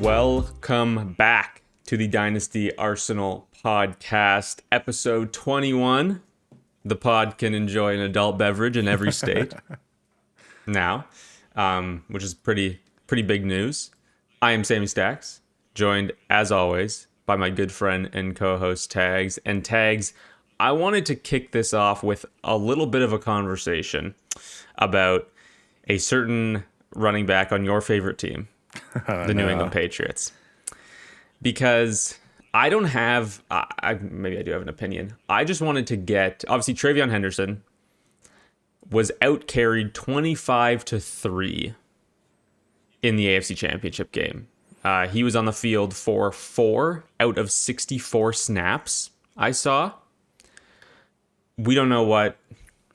Welcome back to the Dynasty Arsenal podcast, episode 21. The pod can enjoy an adult beverage in every state now, which is pretty big news. I am Sammy Stacks, joined as always by my good friend and co-host Tags. And Tags, I wanted to kick this off with a little bit of a conversation about a certain running back on your favorite team, the New England Patriots. Because I don't have, maybe I do have an opinion. I just wanted to get, obviously Travion Henderson was out-carried 25-3 in the AFC Championship game. He was on the field for 4 out of 64 snaps I saw. We don't know what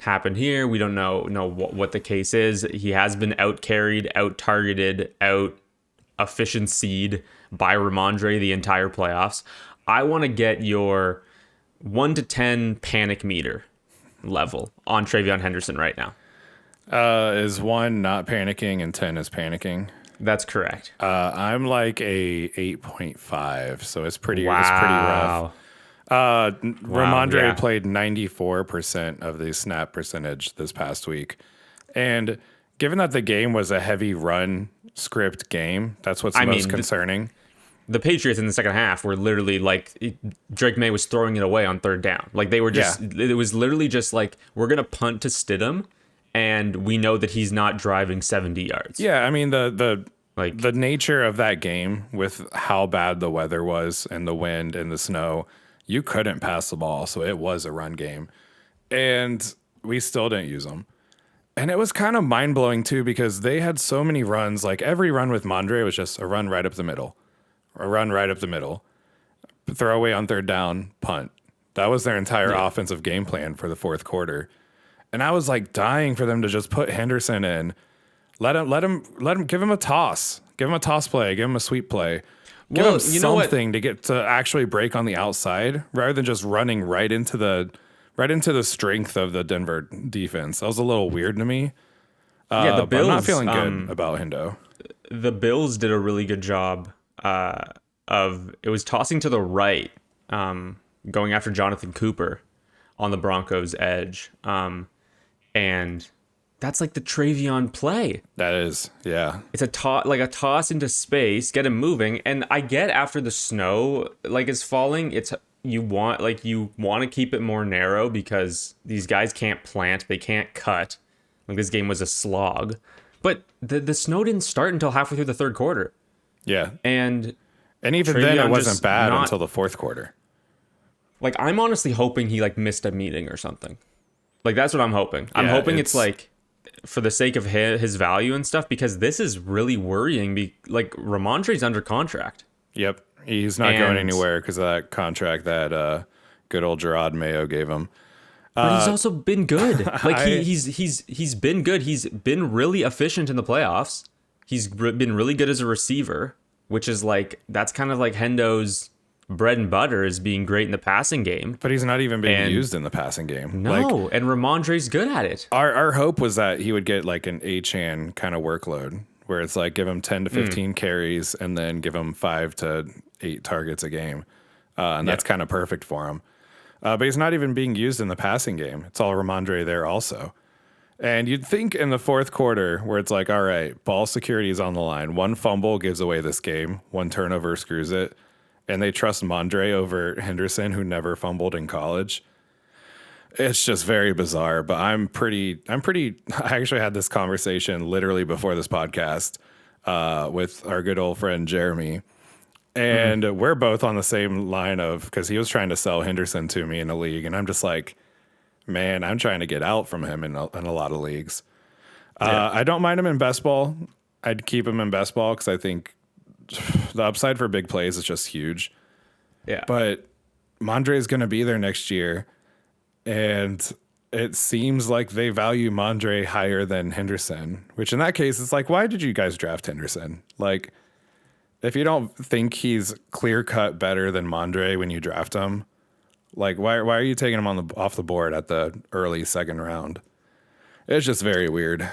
happened here. We don't know what the case is. He has been out-carried, out-targeted, out-efficiency'd by Ramondre the entire playoffs. I want to get your 1 to 10 panic meter level on Travion Henderson right now. Is 1 not panicking and 10 is panicking? That's correct. I'm like a 8.5, so it's pretty rough. Ramondre played 94% of the snap percentage this past week. And given that the game was a heavy run script game, that's what's most concerning. The Patriots in the second half were literally like, Drake May was throwing it away on third down. Like they were just, It was literally just like, we're going to punt to Stidham and we know that he's not driving 70 yards. Yeah, I mean, the nature of that game with how bad the weather was and the wind and the snow, you couldn't pass the ball, so it was a run game. And we still didn't use them. And it was kind of mind-blowing, too, because they had so many runs. Like, every run with Mondre was just a run right up the middle. A run right up the middle. Throwaway on third down, punt. That was their entire offensive game plan for the fourth quarter. And I was, like, dying for them to just put Henderson in. Let him, give him a toss. Give him a toss play. Give him a sweep play. Give him something to get to actually break on the outside rather than just running right into the strength of the Denver defense. That was a little weird to me. The Bills, but I'm not feeling good about Hendo. The Bills did a really good job it was tossing to the right, going after Jonathan Cooper on the Broncos' edge. And that's like the Travion play. That is, yeah. It's a toss into space, get him moving. And I get after the snow is falling, you want to keep it more narrow because these guys can't plant, they can't cut. Like this game was a slog. But the snow didn't start until halfway through the third quarter. Yeah. And even Travion then it wasn't bad until the fourth quarter. Like I'm honestly hoping he missed a meeting or something. Like that's what I'm hoping. I'm hoping it's for the sake of his value and stuff, because this is really worrying. Ramondre's under contract. Yep. He's not going anywhere because of that contract that good old Gerard Mayo gave him. But he's also been good. He's been good. He's been really efficient in the playoffs. He's been really good as a receiver, which is that's kind of like Hendo's bread and butter, is being great in the passing game. But he's not even being used in the passing game. No, and Ramondre's good at it. Our hope was that he would get an Achane kind of workload, where it's give him 10 to 15 carries and then give him 5 to 8 targets a game. And that's kind of perfect for him. But he's not even being used in the passing game. It's all Ramondre there also. And you'd think in the fourth quarter, where it's all right, ball security is on the line. 1 fumble gives away this game. 1 turnover screws it. And they trust Mondre over Henderson, who never fumbled in college. It's just very bizarre, but I actually had this conversation literally before this podcast with our good old friend Jeremy. And we're both on the same line because he was trying to sell Henderson to me in a league. And I'm just man, I'm trying to get out from him in a lot of leagues. I don't mind him in best ball. I'd keep him in best ball because I think the upside for big plays is just huge. Yeah. But Mondre is going to be there next year. And it seems like they value Mondre higher than Henderson, which in that case, it's why did you guys draft Henderson? If you don't think he's clear cut better than Mondre when you draft him, why are you taking him off the board at the early second round? It's just very weird.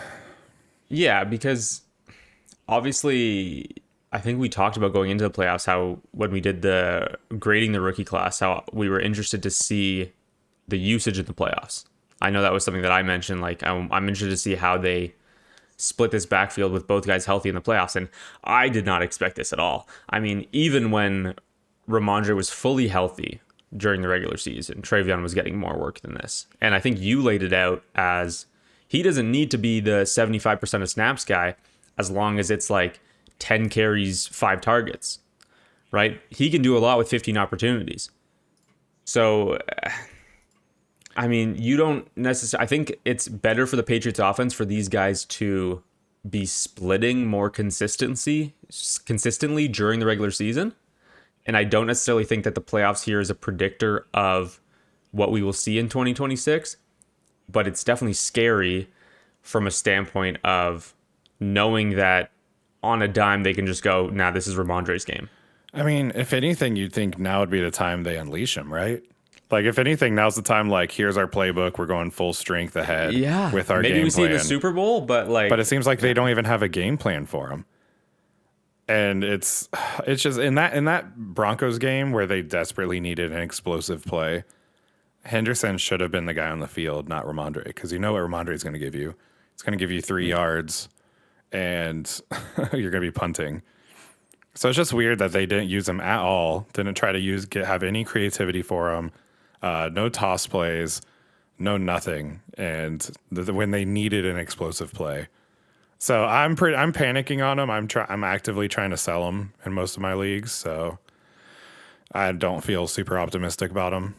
Yeah, because obviously I think we talked about going into the playoffs how when we did the grading the rookie class, how we were interested to see the usage in the playoffs. I know that was something that I mentioned. Like I'm interested to see how they split this backfield with both guys healthy in the playoffs, and I did not expect this at all. I mean, even when Ramondre was fully healthy during the regular season, Travion was getting more work than this. And I think you laid it out as he doesn't need to be the 75% of snaps guy as long as it's like 10 carries, 5 targets, right? He can do a lot with 15 opportunities. So, I mean, you don't necessarily... I think it's better for the Patriots offense for these guys to be splitting more consistently during the regular season. And I don't necessarily think that the playoffs here is a predictor of what we will see in 2026, but it's definitely scary from a standpoint of knowing that on a dime they can just go, nah, this is Ramondre's game. I mean, if anything, you'd think now would be the time they unleash him, right? Like, if anything, now's the time, like, here's our playbook. We're going full strength ahead with our game plan. Maybe we see it in the Super Bowl, but it seems like they don't even have a game plan for him. And it's just in that Broncos game where they desperately needed an explosive play, Henderson should have been the guy on the field, not Ramondre, because you know what Ramondre is going to give you. It's going to give you 3 yards, and you're going to be punting. So it's just weird that they didn't use him at all. Didn't try to have any creativity for him. No toss plays, no nothing. And when they needed an explosive play. So I'm panicking on him. I'm actively trying to sell him in most of my leagues. So I don't feel super optimistic about him.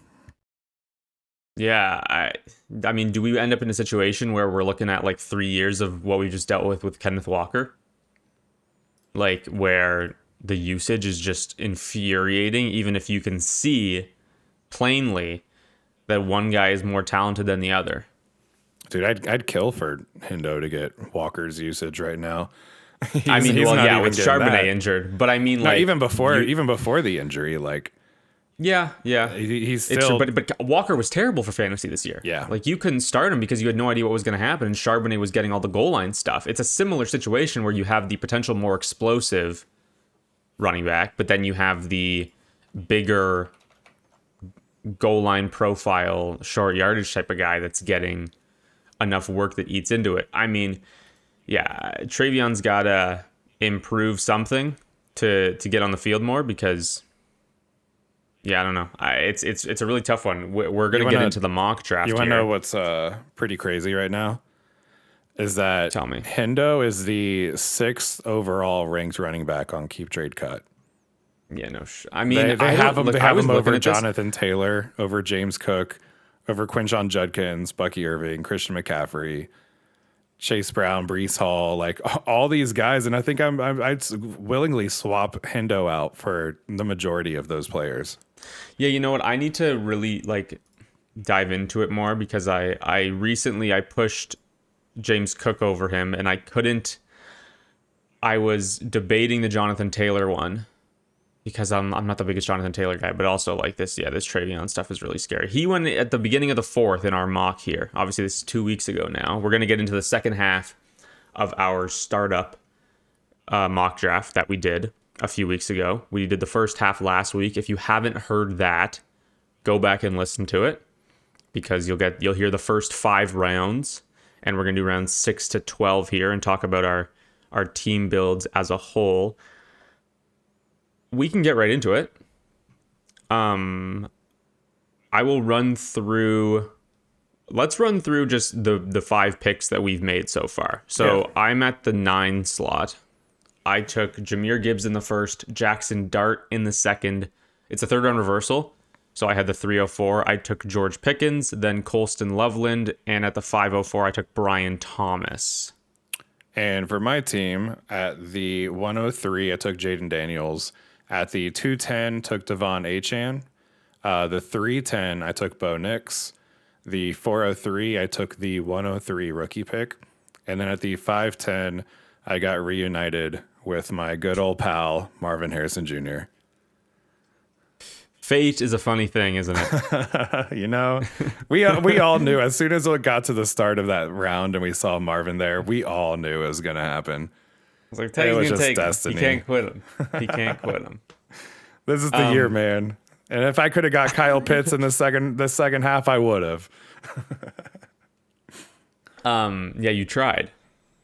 Yeah, I mean, do we end up in a situation where we're looking at like 3 years of what we just dealt with Kenneth Walker? Like where the usage is just infuriating, even if you can see plainly that one guy is more talented than the other. Dude, I'd kill for Hendo to get Walker's usage right now. With Charbonnet injured, but I mean, like even before the injury, like he's still. But Walker was terrible for fantasy this year. Yeah, like you couldn't start him because you had no idea what was going to happen, and Charbonnet was getting all the goal line stuff. It's a similar situation where you have the potential more explosive running back, but then you have the bigger goal line profile, short yardage type of guy that's getting enough work that eats into it. I mean, yeah, Travion's got to improve something to get on the field more because, yeah, I don't know. It's a really tough one. We're going to get into the mock draft. You want to know what's pretty crazy right now? Is that Tell me. Hendo is the 6th overall ranked running back on Keep Trade Cut. Yeah, no. I mean, they have him over Jonathan Taylor, over James Cook, over Quinshon Judkins, Bucky Irving, Christian McCaffrey, Chase Brown, Breece Hall, like all these guys. And I think I'd willingly swap Hendo out for the majority of those players. Yeah, you know what? I need to really like dive into it more because I recently pushed James Cook over him and I couldn't. I was debating the Jonathan Taylor one because I'm not the biggest Jonathan Taylor guy, but also like this Travion stuff is really scary. He went at the beginning of the 4th in our mock here. Obviously, this is 2 weeks ago now. We're going to get into the second half of our startup mock draft that we did a few weeks ago. We did the first half last week. If you haven't heard that, go back and listen to it because you'll hear the first 5 rounds, and we're going to do rounds 6 to 12 here and talk about our team builds as a whole. We can get right into it. I will run through. Let's run through just the 5 picks that we've made so far. So yeah. I'm at the 9 slot. I took Jahmyr Gibbs in the 1st, Jackson Dart in the 2nd. It's a 3rd round reversal. So I had the 304. I took George Pickens, then Colston Loveland, and at the 504, I took Brian Thomas. And for my team, at the 103, I took Jaden Daniels. At the 210, took Devon Achane. The 310, I took Bo Nix. The 403, I took the 103 rookie pick. And then at the 510, I got reunited with my good old pal, Marvin Harrison Jr. Fate is a funny thing, isn't it? You know, we all knew as soon as it got to the start of that round and we saw Marvin there, we all knew it was going to happen. was like, It Tag's was gonna just take him. destiny. He can't quit him. He can't quit him. This is the year, man. And if I could have got Kyle Pitts in the second half, I would have. Yeah, you tried.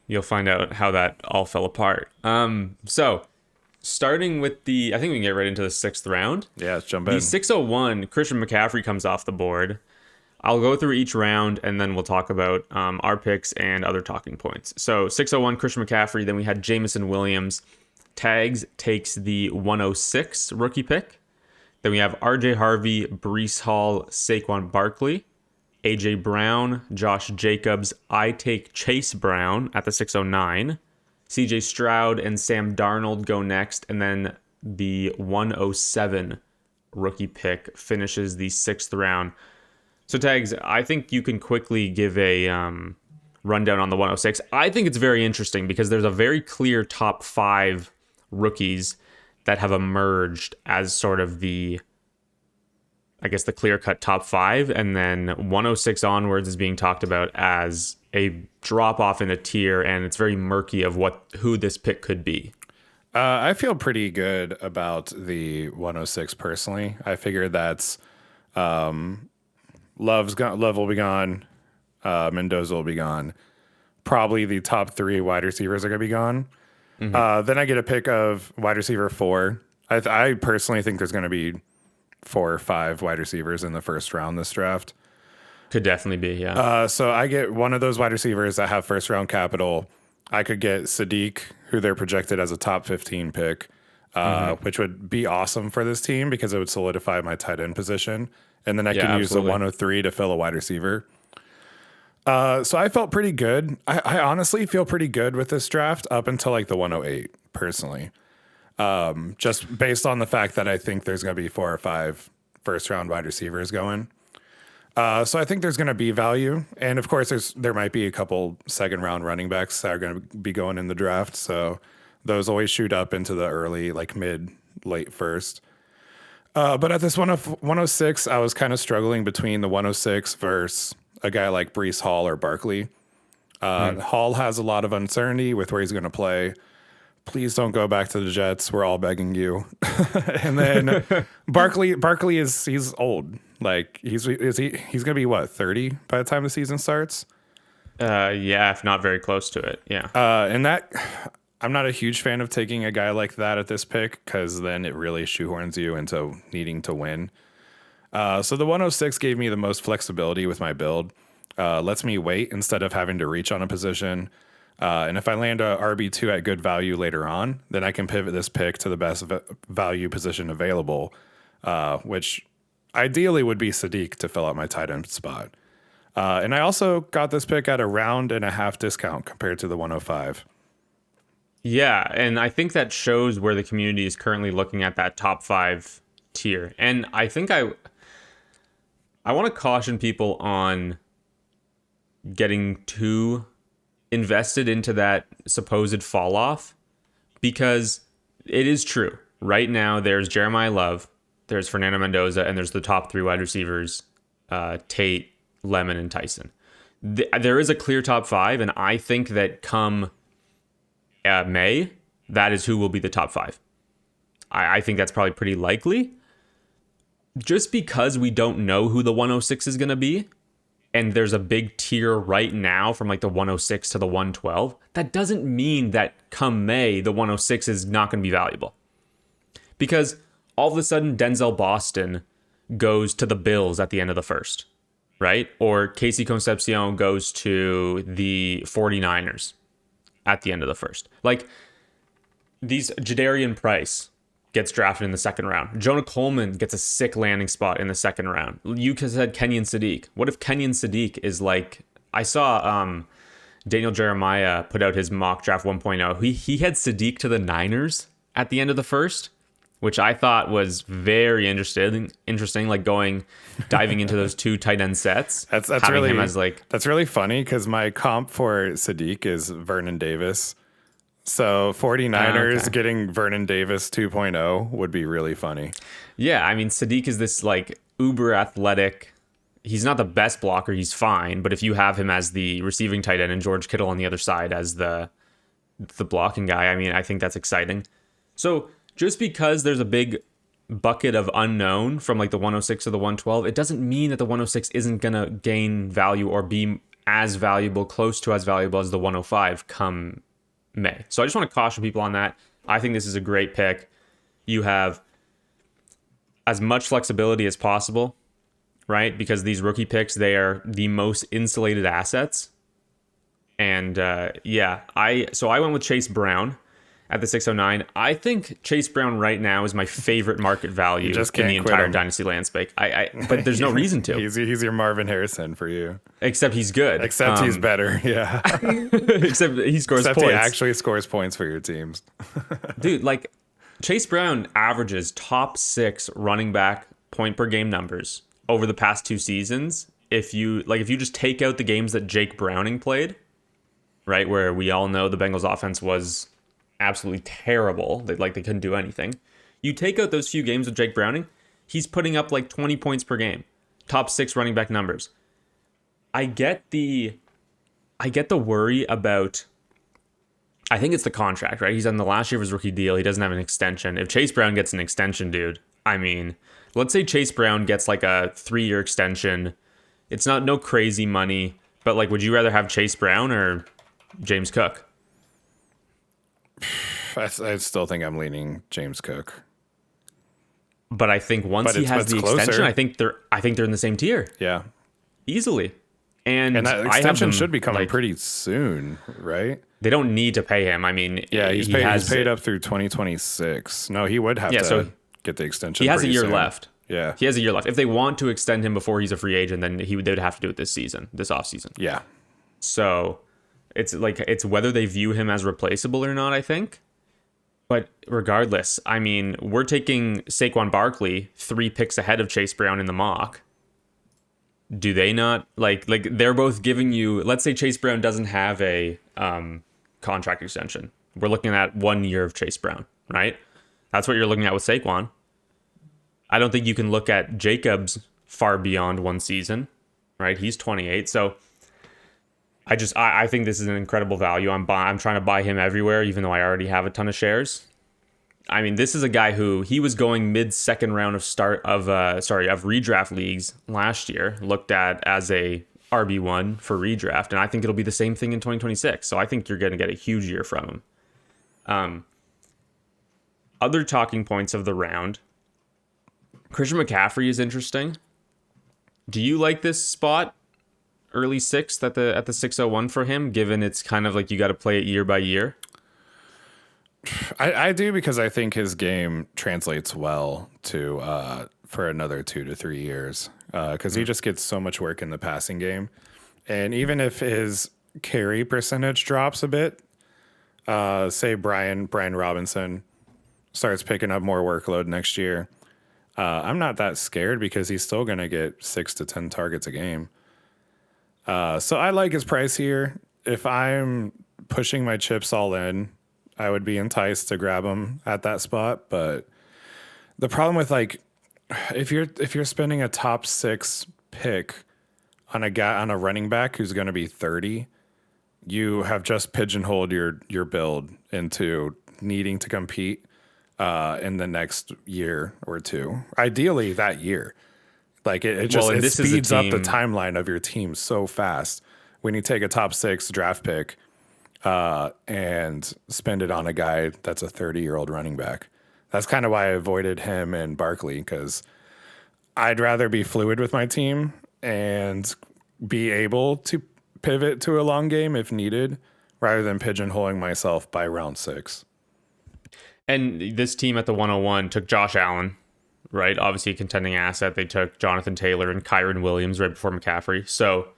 You'll find out how that all fell apart. So starting with I think we can get right into the 6th round. Yeah, let's jump The in. 601, Christian McCaffrey comes off the board. I'll go through each round and then we'll talk about our picks and other talking points. So 601, Christian McCaffrey. Then we had Jameson Williams. Tags takes the 106 rookie pick. Then we have RJ Harvey, Breece Hall, Saquon Barkley, AJ Brown, Josh Jacobs. I take Chase Brown at the 609. CJ Stroud and Sam Darnold go next. And then the 107 rookie pick finishes the 6th round. So Tags, I think you can quickly give a rundown on the 106. I think it's very interesting because there's a very clear top 5 rookies that have emerged as sort of the clear-cut top 5, and then 106 onwards is being talked about as a drop-off in a tier, and it's very murky of who this pick could be. I feel pretty good about the 106 personally. I figure that's Love will be gone. Mendoza will be gone. Probably the top 3 wide receivers are going to be gone. Mm-hmm. Then I get a pick of wide receiver 4. I personally think there's going to be 4 or 5 wide receivers in the first round this draft. Could definitely be, yeah. So I get one of those wide receivers that have first round capital. I could get Sadiq, who they're projected as a top 15 pick, which would be awesome for this team because it would solidify my tight end position. And then I can use the 103 to fill a wide receiver. So I felt pretty good. I honestly feel pretty good with this draft up until like the 108, personally. Just based on the fact that I think there's going to be 4 or 5 first round wide receivers going. So I think there's going to be value. And of course, there might be a couple second round running backs that are going to be going in the draft. So those always shoot up into the early, like mid, late first. But at this 106, I was kind of struggling between the 106 versus a guy like Breece Hall or Barkley. Hall has a lot of uncertainty with where he's going to play. Please don't go back to the Jets. We're all begging you. And then Barkley he's old. Like he's going to be what, 30 by the time the season starts? Yeah, if not very close to it. Yeah. And that I'm not a huge fan of taking a guy like that at this pick because then it really shoehorns you into needing to win. So the 106 gave me the most flexibility with my build. Lets me wait instead of having to reach on a position. And if I land a RB2 at good value later on, then I can pivot this pick to the best value position available, which ideally would be Sadiq to fill out my tight end spot. And I also got this pick at a round and a half discount compared to the 105. Yeah, and I think that shows where the community is currently looking at that top 5 tier. And I think I want to caution people on getting too invested into that supposed fall off, because it is true. Right now, there's Jeremiah Love, there's Fernando Mendoza, and there's the top 3 wide receivers, Tate, Lemon, and Tyson. There is a clear top 5, and I think that come May, that is who will be the top 5. I think that's probably pretty likely. Just because we don't know who the 106 is going to be, and there's a big tier right now from like the 106 to the 112, that doesn't mean that come May, the 106 is not going to be valuable. Because all of a sudden, Denzel Boston goes to the Bills at the end of the first, right? Or Casey Concepcion goes to the 49ers at the end of the first. Like, these Jadarian Price gets drafted in the second round. Jonah Coleman gets a sick landing spot in the second round. You said Kenyon Sadiq. What if Kenyon Sadiq is like, I saw Daniel Jeremiah put out his mock draft 1.0. He had Sadiq to the Niners at the end of the first, which I thought was very interesting, like diving into those 2 tight end sets. That's really him as like, that's really funny because my comp for Sadiq is Vernon Davis. So 49ers getting Vernon Davis 2.0 would be really funny. Yeah, I mean, Sadiq is this like uber athletic. He's not the best blocker. He's fine. But if you have him as the receiving tight end and George Kittle on the other side as the the blocking guy. I mean, I think that's exciting. So just because there's a big bucket of unknown from like the 106 or the 112, it doesn't mean that the 106 isn't going to gain value or be as valuable, close to as valuable as the 105 come May. So I just want to caution people on that. I think this is a great pick. You have as much flexibility as possible, right? Because these rookie picks, they are the most insulated assets. And I went with Chase Brown at the 609. I think Chase Brown right now is my favorite market value in the entire Dynasty landscape. But there's no reason to. He's your Marvin Harrison for you. Except he's good. Except he's better, yeah. Except he scores points. He actually scores points for your teams. Dude, like Chase Brown averages top 6 running back point per game numbers over the past 2 seasons. If you just take out the games that Jake Browning played, right, where we all know the Bengals offense was absolutely terrible. They couldn't do anything. You take out those few games with Jake Browning, he's putting up like 20 points per game. Top 6 running back numbers. I get the worry about, I think it's the contract, right? He's on the last year of his rookie deal. He doesn't have an extension. If Chase Brown gets an extension, dude, I mean, let's say Chase Brown gets like a 3-year extension. It's no crazy money, but like, would you rather have Chase Brown or James Cook? I still think I'm leaning James Cook. But I think once he has the extension, I think they're in the same tier. Yeah. Easily. And that extension should be coming pretty soon, right? They don't need to pay him. I mean, he's paid up through 2026. No, he would have to get the extension. He has a year soon. left. Yeah. He has a year left. If they want to extend him before he's a free agent, then they would have to do it this offseason. Yeah. So it's whether they view him as replaceable or not, I think. But regardless, I mean, we're taking Saquon Barkley 3 picks ahead of Chase Brown in the mock. Do they not like they're both giving you, let's say Chase Brown doesn't have a contract extension. We're looking at 1 year of Chase Brown, right? That's what you're looking at with Saquon. I don't think you can look at Jacobs far beyond 1 season, right? He's 28. So I think this is an incredible value. I'm trying to buy him everywhere, even though I already have a ton of shares. I mean, this is a guy who he was going mid-second round of redraft leagues last year, looked at as a RB1 for redraft, and I think it'll be the same thing in 2026. So I think you're going to get a huge year from him. Other talking points of the round. Christian McCaffrey is interesting. Do you like this spot? Early 6th at the 601 for him, given it's kind of like you got to play it year by year? I do, because I think his game translates well to for another 2 to 3 years, because he just gets so much work in the passing game. And even if his carry percentage drops a bit, say Brian Robinson starts picking up more workload next year, I'm not that scared, because he's still going to get 6 to 10 targets a game. So I like his price here. If I'm pushing my chips all in, I would be enticed to grab him at that spot. But the problem with if you're spending a top 6 pick on a running back who's going to be 30, you have just pigeonholed your build into needing to compete in the next year or 2. Ideally that year. It speeds up the timeline of your team so fast when you take a top 6 draft pick and spend it on a guy that's a 30-year-old running back. That's kind of why I avoided him and Barkley, because I'd rather be fluid with my team and be able to pivot to a long game if needed, rather than pigeonholing myself by round 6. And this team at the 101 took Josh Allen, right? Obviously a contending asset. They took Jonathan Taylor and Kyron Williams right before McCaffrey. So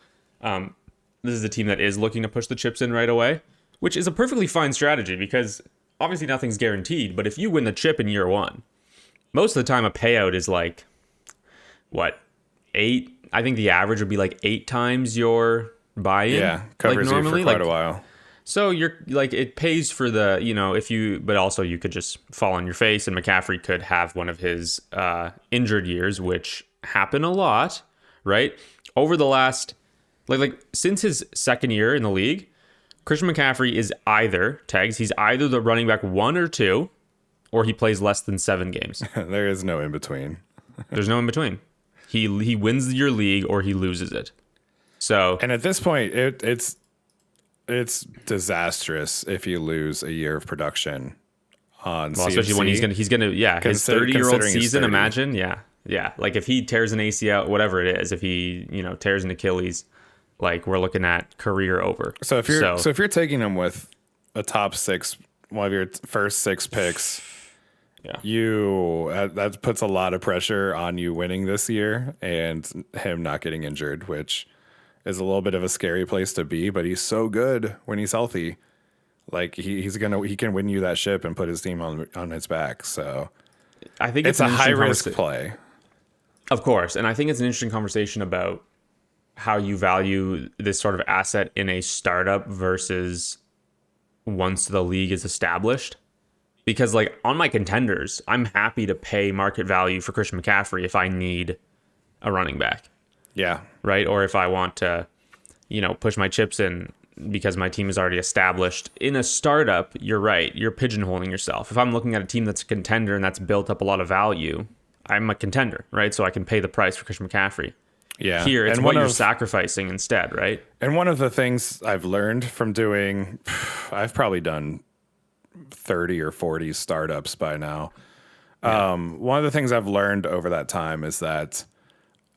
this is a team that is looking to push the chips in right away, which is a perfectly fine strategy, because obviously nothing's guaranteed. But if you win the chip in year 1, most of the time a payout is 8? I think the average would be 8 times your buy-in. Yeah, covers you for quite a while. So you're it pays for the, but also you could just fall on your face, and McCaffrey could have one of his injured years, which happen a lot, right? Over the last, since his second year in the league, Christian McCaffrey is either, tags, he's either the running back 1 or 2, or he plays less than 7 games. There is no in between. There's no in between. He wins your league or he loses it. So, and at this point, it's disastrous if you lose a year of production on CMC. Especially when he's gonna his 30-year-old season. Imagine, like if he tears an ACL, whatever it is, if he tears an Achilles, like we're looking at career over. So if you're taking him with a top 6, one of your first 6 picks, that puts a lot of pressure on you winning this year and him not getting injured, which is a little bit of a scary place to be. But he's so good when he's healthy. Like he can win you that ship and put his team on his back. So I think it's a high risk play, of course, and I think it's an interesting conversation about how you value this sort of asset in a startup versus once the league is established. Because like on my contenders, I'm happy to pay market value for Christian McCaffrey if I need a running back. Yeah. Right. Or if I want to, push my chips in because my team is already established. In a startup, you're right. You're pigeonholing yourself. If I'm looking at a team that's a contender and that's built up a lot of value, I'm a contender, right? So I can pay the price for Christian McCaffrey. Yeah. Here, it's what you're sacrificing instead, right? And one of the things I've learned from doing, I've probably done 30 or 40 startups by now. Yeah. One of the things I've learned over that time is that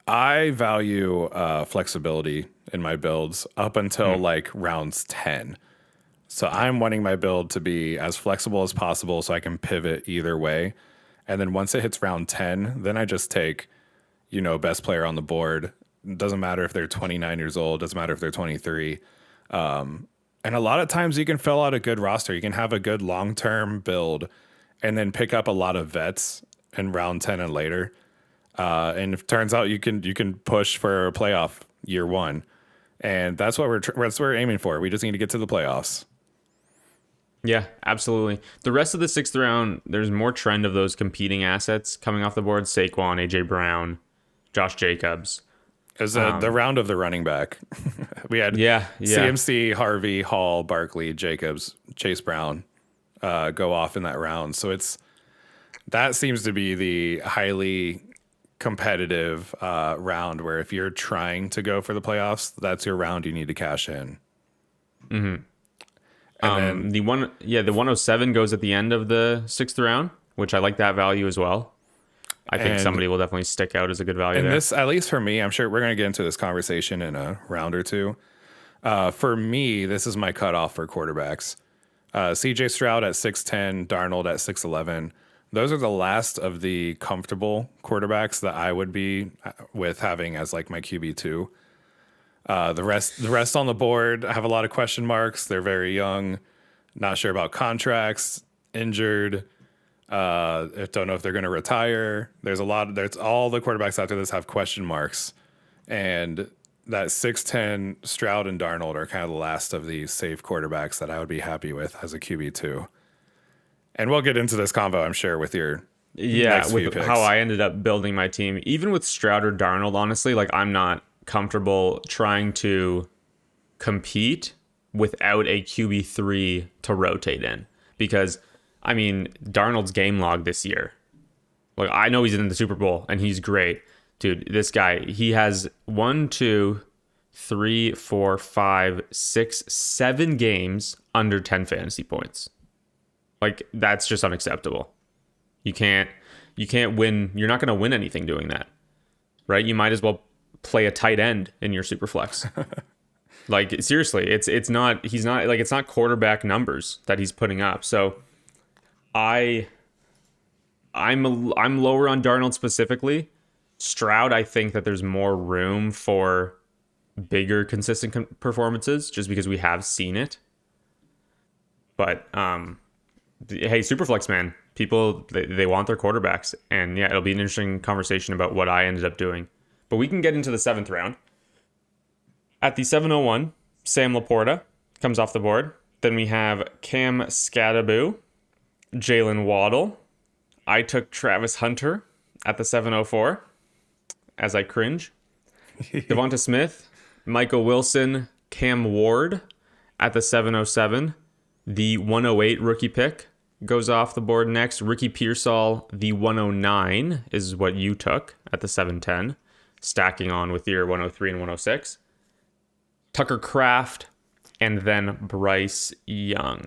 I value flexibility in my builds up until like rounds 10. So I'm wanting my build to be as flexible as possible so I can pivot either way. And then once it hits round 10, then I just take, best player on the board. It doesn't matter if they're 29 years old. Doesn't matter if they're 23. And a lot of times you can fill out a good roster. You can have a good long-term build and then pick up a lot of vets in round 10 and later. And it turns out you can push for a playoff year 1. And that's what we're aiming for. We just need to get to the playoffs. Yeah, absolutely. The rest of the 6th round, there's more trend of those competing assets coming off the board. Saquon, AJ Brown, Josh Jacobs. It was the round of the running back. We had CMC, Harvey, Hall, Barkley, Jacobs, Chase Brown go off in that round. So that seems to be the highly competitive round where if you're trying to go for the playoffs, that's your round you need to cash in. Mm-hmm. And then the 107 goes at the end of the 6th round, which I like that value as well. I think somebody will definitely stick out as a good value there. This, at least for me, I'm sure we're going to get into this conversation in a round or two. For me, this is my cutoff for quarterbacks. CJ Stroud at 6'10", Darnold at 6'11". Those are the last of the comfortable quarterbacks that I would be with having as like my QB2. The rest on the board have a lot of question marks. They're very young, not sure about contracts, injured. Don't know if they're going to retire. There's all the quarterbacks out there that have question marks, and that 6'10" Stroud and Darnold are kind of the last of the safe quarterbacks that I would be happy with as a QB2. And we'll get into this convo, I'm sure, with your next few picks. How I ended up building my team. Even with Stroud or Darnold, honestly, like I'm not comfortable trying to compete without a QB3 to rotate in, because I mean, Darnold's game log this year. Like, I know he's in the Super Bowl and he's great. Dude, this guy, he has 1, 2, 3, 4, 5, 6, 7 games under 10 fantasy points. Like, that's just unacceptable. You can't win. You're not going to win anything doing that, right? You might as well play a tight end in your super flex. Like, seriously, it's not quarterback numbers that he's putting up. So I'm lower on Darnold specifically. Stroud, I think that there's more room for bigger consistent performances just because we have seen it. But hey, Superflex, man, people they want their quarterbacks, and yeah, it'll be an interesting conversation about what I ended up doing. But we can get into the 7th round. At the 701, Sam Laporta comes off the board. Then we have Cam Scadaboo, Jalen Waddle. I took Travis Hunter at the 704 as I cringe. Devonta Smith, Michael Wilson, Cam Ward, At the 707, the 108 rookie pick goes off the board next. Ricky Pearsall, the 109 is what you took at the 710, stacking on with your 103 and 106. Tucker Kraft, and then Bryce Young.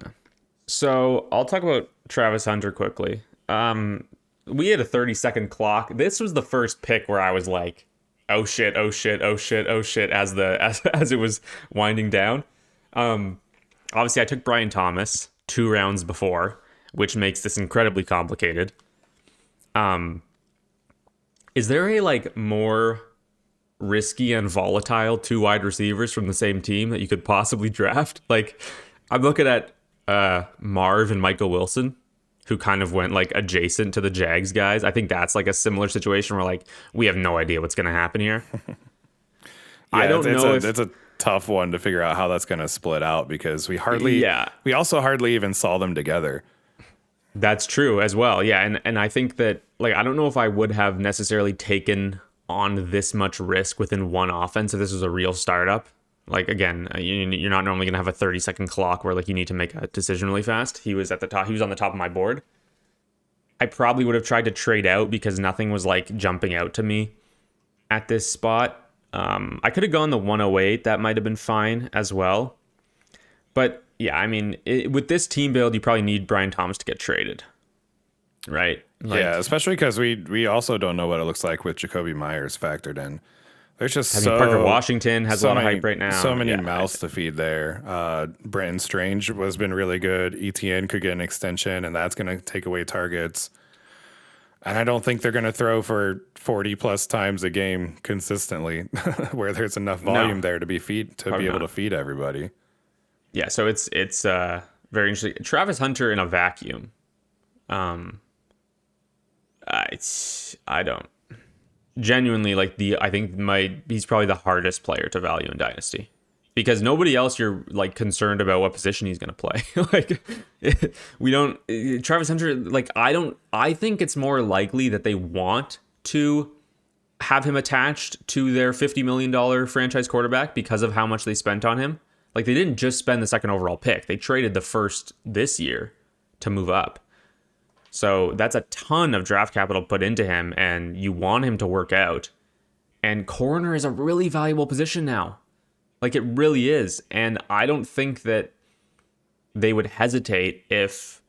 So I'll talk about Travis Hunter quickly. We had a 30-second clock. This was the first pick where I was like, oh shit, oh shit, oh shit, oh shit, as it was winding down. Obviously I took Brian Thomas 2 rounds before, which makes this incredibly complicated. Is there a like more risky and volatile 2 wide receivers from the same team that you could possibly draft? Like, I'm looking at Marv and Michael Wilson, who kind of went like adjacent to the Jags guys. I think that's like a similar situation where like we have no idea what's going to happen here. I don't know if it's a tough one to figure out how that's going to split out, because we also hardly even saw them together. That's true as well. Yeah. And I think that like, I don't know if I would have necessarily taken on this much risk within one offense if this was a real startup. Like, again, you're not normally going to have a 30-second clock where like you need to make a decision really fast. He was at the top. He was on the top of my board. I probably would have tried to trade out because nothing was like jumping out to me at this spot. I could have gone the 108. That might have been fine as well. But yeah, I mean, with this team build, you probably need Brian Thomas to get traded, right? Like, yeah, especially because we also don't know what it looks like with Jacoby Myers factored in. There's just Parker Washington has a lot of hype right now. So many mouths to feed there. Brenton Strange has been really good. ETN could get an extension, and that's going to take away targets. And I don't think they're going to throw for 40 plus times a game consistently, where there's enough volume there to be able to feed everybody. Yeah, so it's very interesting. Travis Hunter in a vacuum. I don't genuinely like I think he's probably the hardest player to value in Dynasty, because nobody else you're like concerned about what position he's going to play. Like we don't Travis Hunter, like I think it's more likely that they want to have him attached to their $50 million franchise quarterback because of how much they spent on him. Like, they didn't just spend the second overall pick. They traded the first this year to move up. So that's a ton of draft capital put into him, and you want him to work out. And corner is a really valuable position now. Like, it really is. And I don't think that they would hesitate if,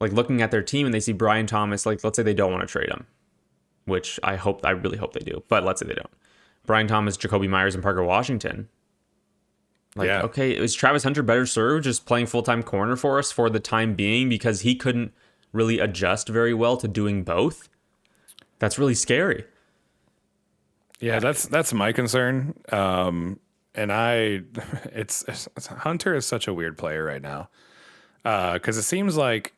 like, looking at their team and they see Brian Thomas, like, let's say they don't want to trade him, which I really hope they do. But let's say they don't. Brian Thomas, Jacoby Myers, and Parker Washington. Like, yeah. Okay, is Travis Hunter better served just playing full-time corner for us for the time being because he couldn't really adjust very well to doing both? That's really scary. Yeah, that's my concern. And Hunter is such a weird player right now, because it seems like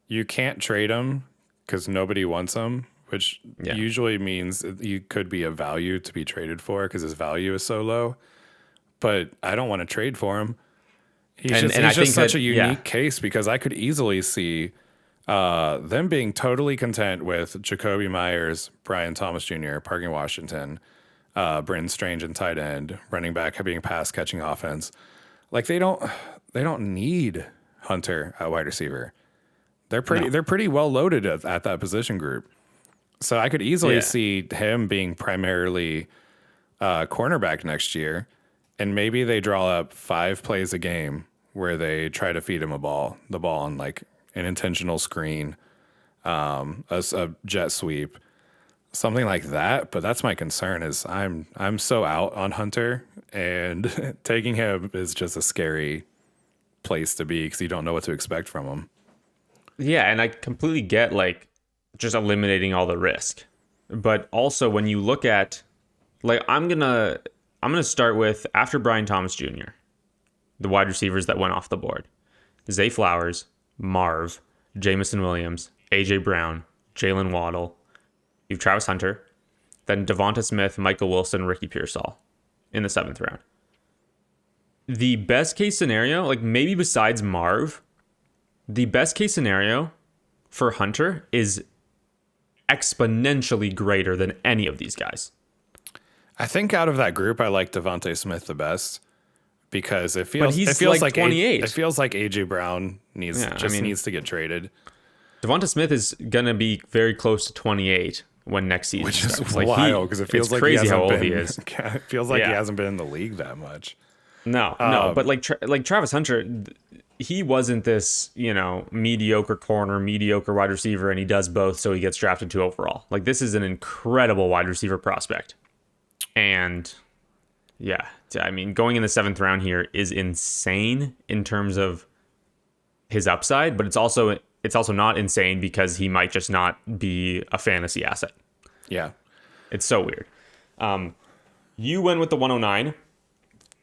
you can't trade him because nobody wants him, which usually means you could be a value to be traded for because his value is so low. But I don't want to trade for him. He's just such a unique case, because I could easily see them being totally content with Jacoby Myers, Brian Thomas Jr., Parker Washington, Brenton Strange in tight end, running back being pass catching offense. Like, they don't need Hunter at wide receiver. They're pretty well loaded at that position group. So I could easily see him being primarily cornerback next year. And maybe they draw up 5 plays a game where they try to feed him the ball on like an intentional screen, a jet sweep, something like that. But that's my concern. Is I'm so out on Hunter, and taking him is just a scary place to be because you don't know what to expect from him. Yeah, and I completely get like just eliminating all the risk, but also when you look at like I'm gonna start with, after Brian Thomas Jr., the wide receivers that went off the board: Zay Flowers, Marv, Jamison Williams, A.J. Brown, Jalen Waddle. You have Travis Hunter, then Devonta Smith, Michael Wilson, Ricky Pearsall in the 7th round. The best case scenario, like maybe besides Marv, the best case scenario for Hunter is exponentially greater than any of these guys. I think out of that group, I like Devonta Smith the best, because it But feels he's it feels like 28. It feels like AJ Brown needs Yeah, I mean, needs to get traded, Devonta Smith is gonna be very close to 28 when next season which is starts. wild because it feels it's like crazy he how hasn't old been. he is. It feels like he Yeah. hasn't been in the league that much. No, but like Travis Hunter, he wasn't this, mediocre corner, mediocre wide receiver, and he does both, so he gets drafted 2 overall. Like, this is an incredible wide receiver prospect. And yeah, I mean, going in the 7th round here is insane in terms of his upside, but it's also not insane because he might just not be a fantasy asset. Yeah. It's so weird. You went with the 109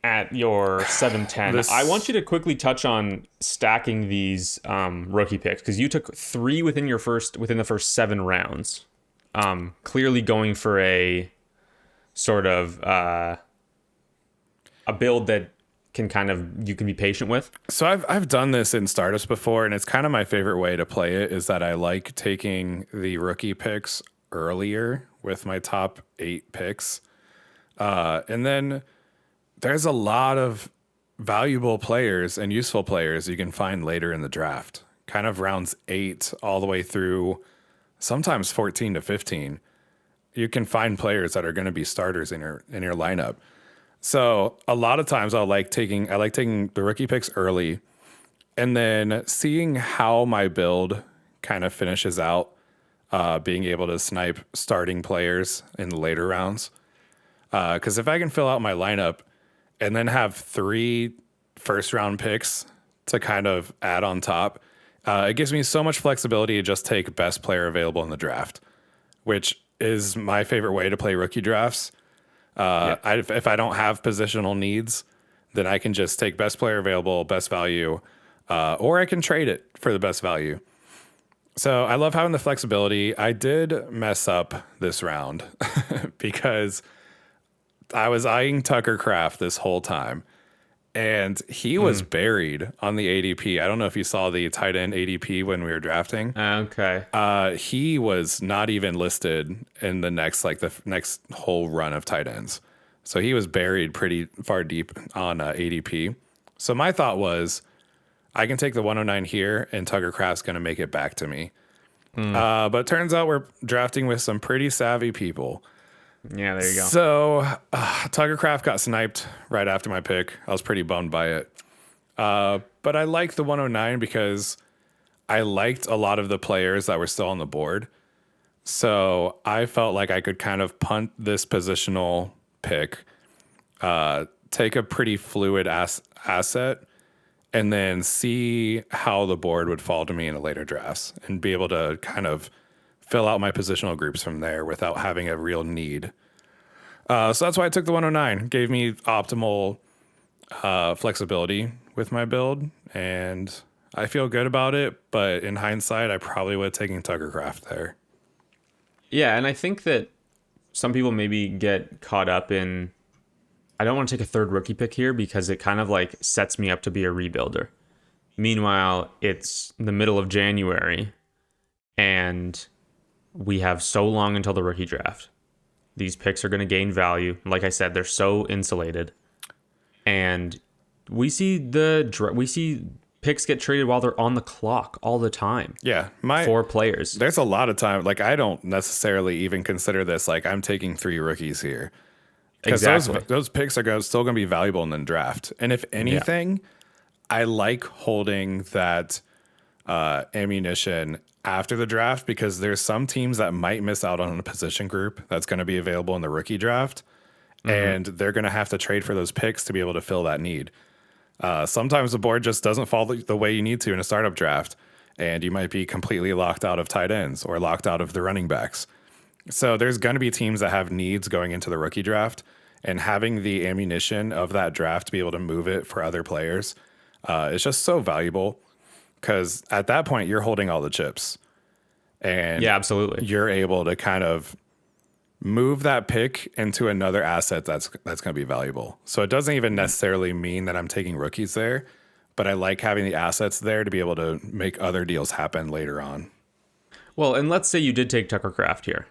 at your 710. I want you to quickly touch on stacking these rookie picks, because you took 3 within the first 7 rounds. Clearly going for a sort of a build that you can be patient with. So I've done this in startups before, and it's kind of my favorite way to play it is that I like taking the rookie picks earlier with my top 8 picks. And then there's a lot of valuable players and useful players you can find later in the draft, kind of rounds 8 all the way through sometimes 14 to 15. You can find players that are going to be starters in your lineup. So a lot of times I like taking the rookie picks early and then seeing how my build kind of finishes out, being able to snipe starting players in the later rounds. Because if I can fill out my lineup and then have 3 first-round picks to kind of add on top, it gives me so much flexibility to just take best player available in the draft, which is my favorite way to play rookie drafts. If I don't have positional needs, then I can just take best player available, best value, or I can trade it for the best value. So I love having the flexibility. I did mess up this round because I was eyeing Tucker Kraft this whole time, and he was buried on the ADP. I don't know if you saw the tight end ADP when we were drafting. Okay. He was not even listed in the next whole run of tight ends. So he was buried pretty far deep on ADP. So my thought was, I can take the 109 here, and Tucker Kraft's going to make it back to me. But it turns out we're drafting with some pretty savvy people. Yeah, there you go. So Tucker Kraft got sniped right after my pick. I was pretty bummed by it. But I liked the 109 because I liked a lot of the players that were still on the board. So I felt like I could kind of punt this positional pick, take a pretty fluid asset, and then see how the board would fall to me in the later drafts and be able to kind of fill out my positional groups from there without having a real need. So that's why I took the 109. Gave me optimal flexibility with my build, and I feel good about it. But in hindsight, I probably would have taken Tucker Kraft there. Yeah, and I think that some people maybe get caught up in, I don't want to take a 3rd rookie pick here because it kind of like sets me up to be a rebuilder. Meanwhile, it's the middle of January, and we have so long until the rookie draft. These picks are going to gain value. Like I said, they're so insulated. And we see picks get traded while they're on the clock all the time. Yeah, for players. There's a lot of time. Like, I don't necessarily even consider this like I'm taking 3 rookies here. Because those picks are still going to be valuable in the draft. And if anything, I like holding that ammunition after the draft because there's some teams that might miss out on a position group that's going to be available in the rookie draft. And they're going to have to trade for those picks to be able to fill that need. Sometimes the board just doesn't fall the way you need to in a startup draft. And you might be completely locked out of tight ends or locked out of the running backs. So there's going to be teams that have needs going into the rookie draft, and having the ammunition of that draft to be able to move it for other players is just so valuable because at that point you're holding all the chips, and yeah, absolutely, you're able to kind of move that pick into another asset that's going to be valuable. So it doesn't even necessarily mean that I'm taking rookies there, but I like having the assets there to be able to make other deals happen later on. Well, and let's say you did take Tucker Kraft here,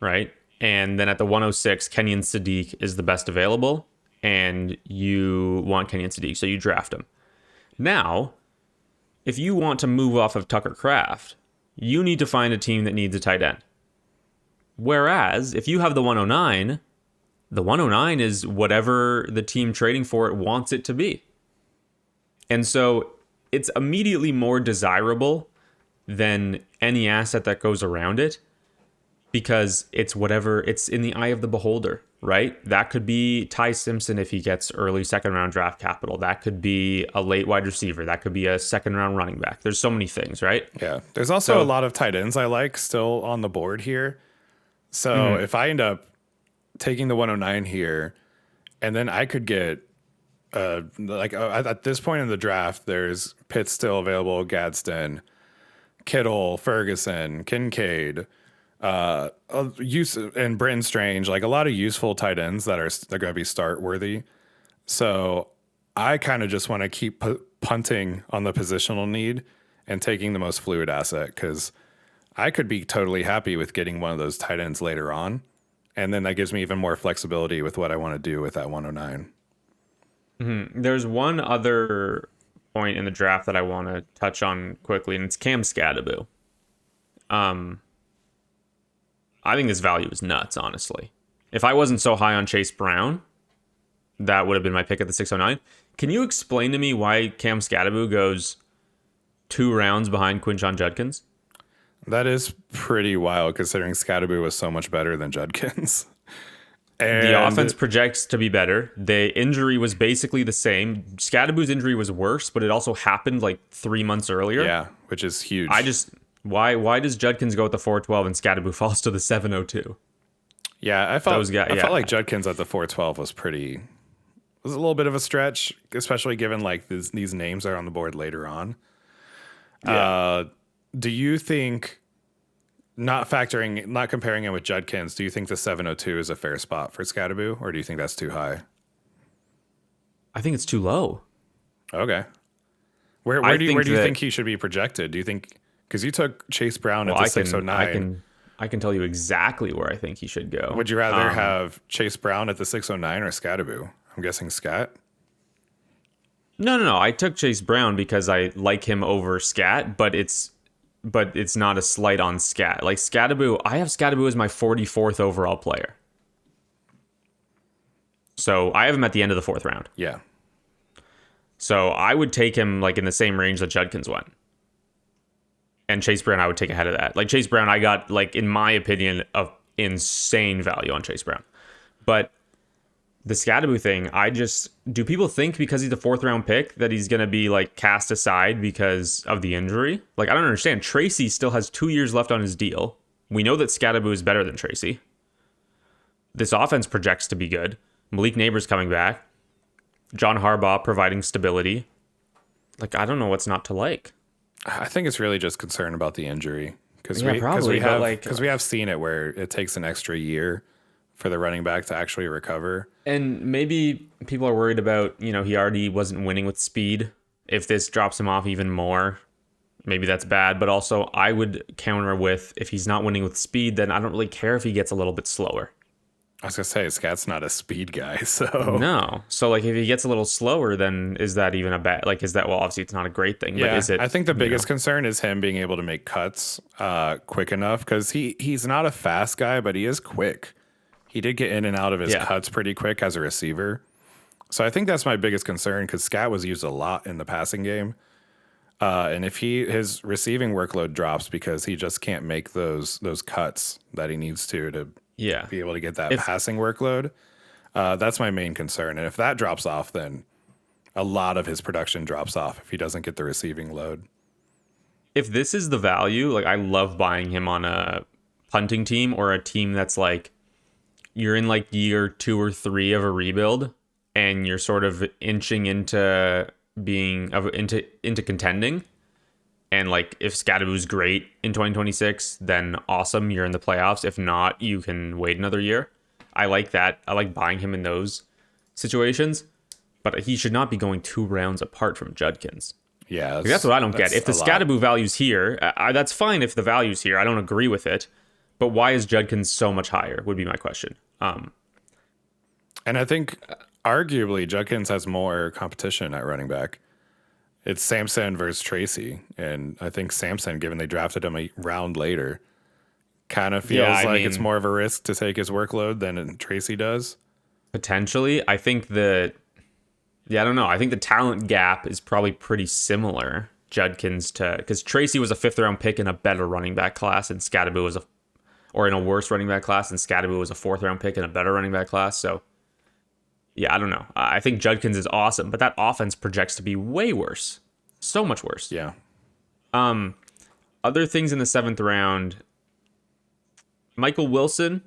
right? And then at the 106, Kenyon Sadiq is the best available. and you want Kenyon Sadiq, so you draft him. Now, if you want to move off of Tucker Kraft, you need to find a team that needs a tight end. Whereas, if you have the 109, the 109 is whatever the team trading for it wants it to be. And so it's immediately more desirable than any asset that goes around it because it's whatever, it's in the eye of the beholder, right? That could be Ty Simpson if he gets early second round draft capital. That could be a late wide receiver. That could be a second round running back. There's so many things, right? Yeah. There's also a lot of tight ends I like still on the board here. So if I end up taking the 109 here, and then I could get at this point in the draft, there's Pitt still available, Gadsden, Kittle, Ferguson, Kincaid, and Britton Strange, like a lot of useful tight ends they're going to be start worthy. So I kind of just want to keep punting on the positional need and taking the most fluid asset because I could be totally happy with getting one of those tight ends later on. And then that gives me even more flexibility with what I want to do with that 109. There's one other point in the draft that I want to touch on quickly, and it's Cam Scadaboo. I think this value is nuts, honestly. If I wasn't so high on Chase Brown, that would have been my pick at the 609. Can you explain to me why Cam Scadaboo goes 2 rounds behind Quinshon Judkins? That is pretty wild considering Scadaboo was so much better than Judkins. And the offense projects to be better. The injury was basically the same. Scadaboo's injury was worse, but it also happened like 3 months earlier. Yeah, which is huge. Why does Judkins go with the 412 and Scadaboo falls to the 702? Yeah, I felt like Judkins at the 412 was a little bit of a stretch, especially given like these names are on the board later on. Yeah. Do you think, not comparing it with Judkins, do you think the 702 is a fair spot for Scadaboo, or do you think that's too high? I think it's too low. Okay. Where do you think he should be projected? Do you think, because you took Chase Brown at the 609. I can tell you exactly where I think he should go. Would you rather have Chase Brown at the 609 or Scadaboo? I'm guessing Scat. No. I took Chase Brown because I like him over Scat, but it's not a slight on Scat. Like Scadaboo, I have Scadaboo as my 44th overall player. So I have him at the end of the 4th round. Yeah. So I would take him like in the same range that Judkins went. And Chase Brown, I would take ahead of that. Like Chase Brown, I got, like, in my opinion, of insane value on Chase Brown. But the Scadaboo thing, do people think because he's a 4th round pick that he's going to be like cast aside because of the injury? Like, I don't understand. Tracy still has 2 years left on his deal. We know that Scadaboo is better than Tracy. This offense projects to be good. Malik Neighbors coming back. John Harbaugh providing stability. Like, I don't know what's not to like. I think it's really just concern about the injury because we have seen it where it takes an extra year for the running back to actually recover. And maybe people are worried about, he already wasn't winning with speed. If this drops him off even more, maybe that's bad. But also I would counter with, if he's not winning with speed, then I don't really care if he gets a little bit slower. I was going to say, Scat's not a speed guy, so... No. So, like, if he gets a little slower, then is that even a bad... Like, is that... Well, obviously, it's not a great thing, yeah, but is it... I think the biggest concern is him being able to make cuts quick enough, because he's not a fast guy, but he is quick. He did get in and out of his cuts pretty quick as a receiver. So I think that's my biggest concern, because Scat was used a lot in the passing game. And if his receiving workload drops because he just can't make those cuts that he needs to be able to get that passing workload, that's my main concern. And if that drops off, then a lot of his production drops off if he doesn't get the receiving load. If this is the value, like, I love buying him on a punting team or a team that's like, you're in like year 2 or 3 of a rebuild and you're sort of inching into into contending. And like, if Scadaboo's great in 2026, then awesome, you're in the playoffs. If not, you can wait another year. I like that. I like buying him in those situations, but he should not be going 2 rounds apart from Judkins. Yeah, that's what I don't get. If the Scadaboo value's here, that's fine. If the value's here, I don't agree with it. But why is Judkins so much higher? Would be my question. And I think arguably Judkins has more competition at running back. It's Samson versus Tracy, and I think Samson, given they drafted him a round later, kind of feels like it's more of a risk to take his workload than Tracy does. Potentially. I think I don't know. I think the talent gap is probably pretty similar. Judkins because Tracy was a 5th round pick in a better running back class, and Scadaboo was in a worse running back class, and Scadaboo was a 4th round pick in a better running back class. So yeah, I don't know. I think Judkins is awesome, but that offense projects to be way worse. So much worse. Yeah. Other things in the 7th round, Michael Wilson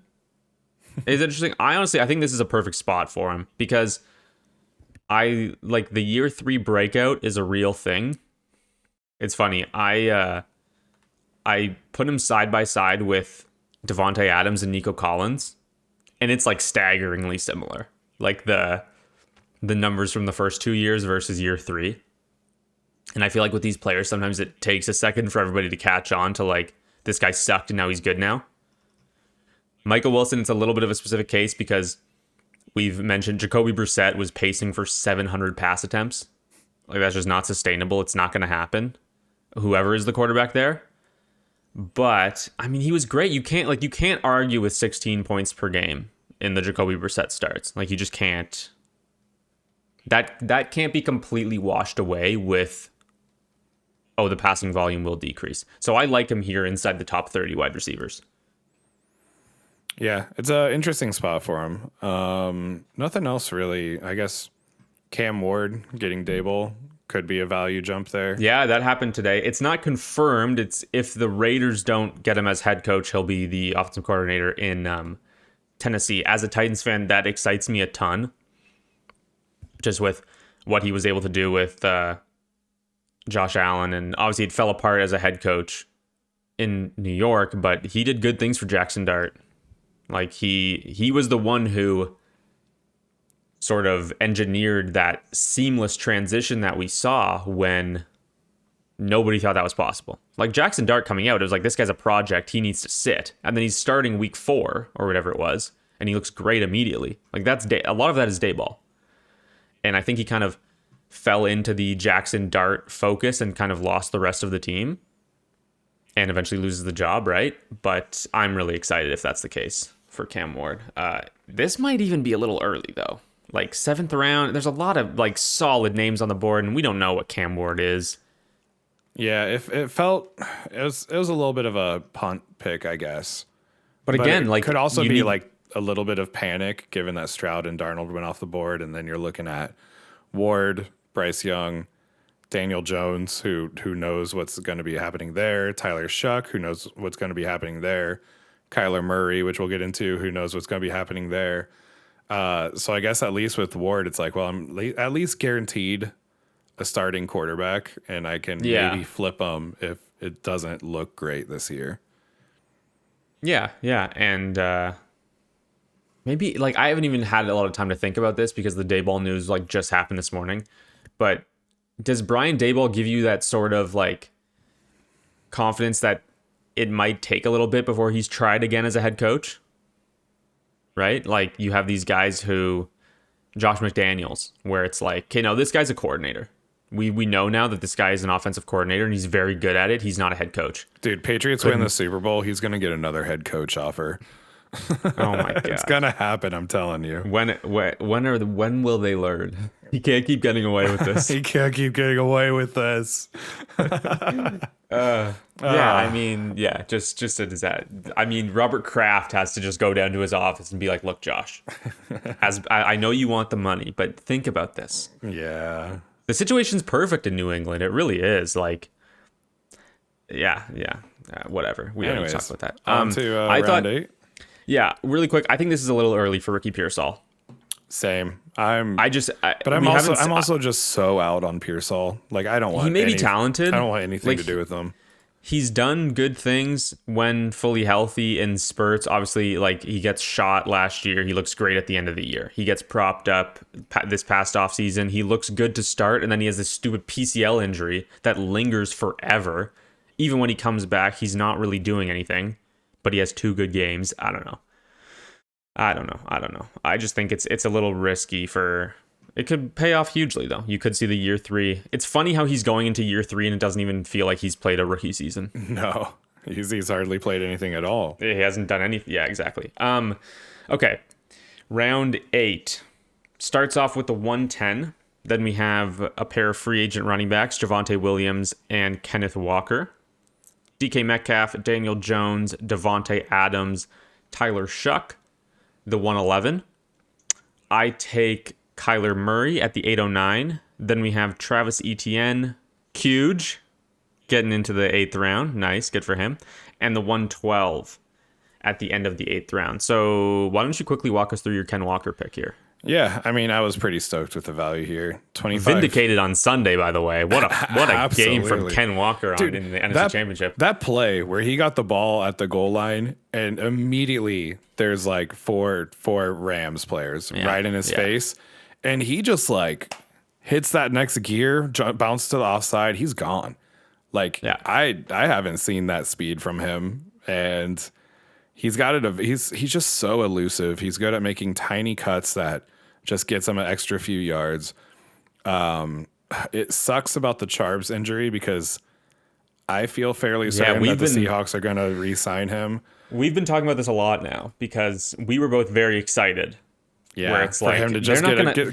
is interesting. I think this is a perfect spot for him because I like the year 3 breakout is a real thing. It's funny. I put him side by side with Devontae Adams and Nico Collins, and it's like staggeringly similar. Like the numbers from the first 2 years versus year 3. And I feel like with these players, sometimes it takes a second for everybody to catch on to like, this guy sucked and now he's good now. Michael Wilson, it's a little bit of a specific case because we've mentioned Jacoby Brissett was pacing for 700 pass attempts. Like, that's just not sustainable. It's not going to happen. Whoever is the quarterback there. But I mean, he was great. You can't argue with 16 points per game in the Jacoby Brissett starts. Like, you just can't. That can't be completely washed away with, the passing volume will decrease. So I like him here inside the top 30 wide receivers. Yeah, it's an interesting spot for him. Nothing else really. I guess Cam Ward getting Dable could be a value jump there. Yeah, that happened today. It's not confirmed. It's if the Raiders don't get him as head coach, he'll be the offensive coordinator in Tennessee. As a Titans fan, that excites me a ton. Just with what he was able to do with Josh Allen. And obviously it fell apart as a head coach in New York, but he did good things for Jackson Dart. Like he was the one who sort of engineered that seamless transition that we saw when nobody thought that was possible. Like Jackson Dart coming out, it was like, this guy's a project. He needs to sit. And then he's starting week 4 or whatever it was. And he looks great immediately. Like a lot of that is day ball. And I think he kind of fell into the Jackson Dart focus and kind of lost the rest of the team and eventually loses the job, right? But I'm really excited if that's the case for Cam Ward. This might even be a little early, though. Like 7th round, there's a lot of like solid names on the board, and we don't know what Cam Ward is. Yeah, if it was a little bit of a punt pick, I guess. But again, it like could also be like a little bit of panic given that Stroud and Darnold went off the board, and then you're looking at Ward, Bryce Young, Daniel Jones, who knows what's going to be happening there, Tyler Shuck, who knows what's going to be happening there, Kyler Murray, which we'll get into, who knows what's going to be happening there. So I guess at least with Ward, it's like, well, I'm at least guaranteed a starting quarterback, and I can maybe flip him if it doesn't look great this year. Yeah, and maybe like I haven't even had a lot of time to think about this because the Daboll news like just happened this morning. But does Brian Daboll give you that sort of like confidence that it might take a little bit before he's tried again as a head coach? Right? Like you have these guys who, Josh McDaniels, where it's like, okay, no, this guy's a coordinator. We know now that this guy is an offensive coordinator and he's very good at it. He's not a head coach. Dude, Patriots win the Super Bowl. He's going to get another head coach offer. Oh my God. It's going to happen, I'm telling you. When will they learn? He can't keep getting away with this. He can't keep getting away with this. I mean, just a disaster. I mean, Robert Kraft has to just go down to his office and be like, look, Josh, I know you want the money, but think about this. Yeah. The situation's perfect in New England. It really is. Like, whatever. We don't need to talk about that. On to round 8. Yeah, really quick. I think this is a little early for Ricky Pearsall. Same. I'm also just so out on Pearsall. Like I don't want. He may be talented. I don't want anything to do with him. He's done good things when fully healthy in spurts. Obviously, like he gets shot last year. He looks great at the end of the year. He gets propped up this past offseason. He looks good to start, and then he has this stupid PCL injury that lingers forever. Even when he comes back, he's not really doing anything, but he has 2 good games. I don't know. I don't know. I just think it's a little risky for. It could pay off hugely though. You could see the year 3. It's funny how he's going into year 3 and it doesn't even feel like he's played a rookie season. No, he's hardly played anything at all. He hasn't done anything. Yeah, exactly. Okay. Round 8 starts off with the 110. Then we have a pair of free agent running backs, Javonte Williams and Kenneth Walker. DK Metcalf, Daniel Jones, Devontae Adams, Tyler Shuck, the 111. I take Kyler Murray at the 809. Then we have Travis Etienne, huge, getting into the 8th round. Nice, good for him. And the 112 at the end of the 8th round. So why don't you quickly walk us through your Ken Walker pick here? Yeah, I mean, I was pretty stoked with the value here. 25. Vindicated on Sunday, by the way. What a game from Ken Walker in the NFC Championship. That play where he got the ball at the goal line and immediately there's like four Rams players right in his face. And he just like hits that next gear, bounce to the offside. He's gone. Like I haven't seen that speed from him, and he's got it. He's just so elusive. He's good at making tiny cuts that just gets him an extra few yards. It sucks about the Charbs injury because I feel fairly certain that the Seahawks are going to re-sign him. We've been talking about this a lot now because we were both very excited. Yeah, where it's for like him to just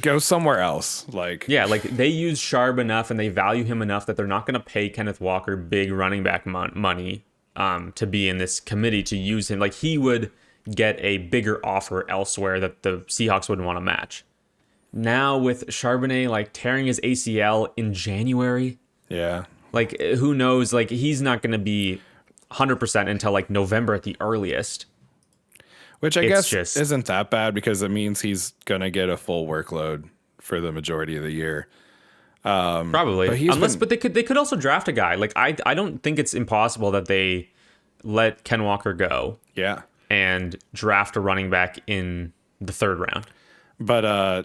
go somewhere else. Like they use Sharp enough and they value him enough that they're not going to pay Kenneth Walker big running back money to be in this committee to use him. Like he would get a bigger offer elsewhere that the Seahawks wouldn't want to match. Now with Charbonnet like tearing his ACL in January, like who knows? Like he's not going to be 100% until like November at the earliest. Which I guess isn't that bad because it means he's going to get a full workload for the majority of the year. Probably. But they could also draft a guy. Like I don't think it's impossible that they let Ken Walker go. Yeah. And draft a running back in the 3rd round. But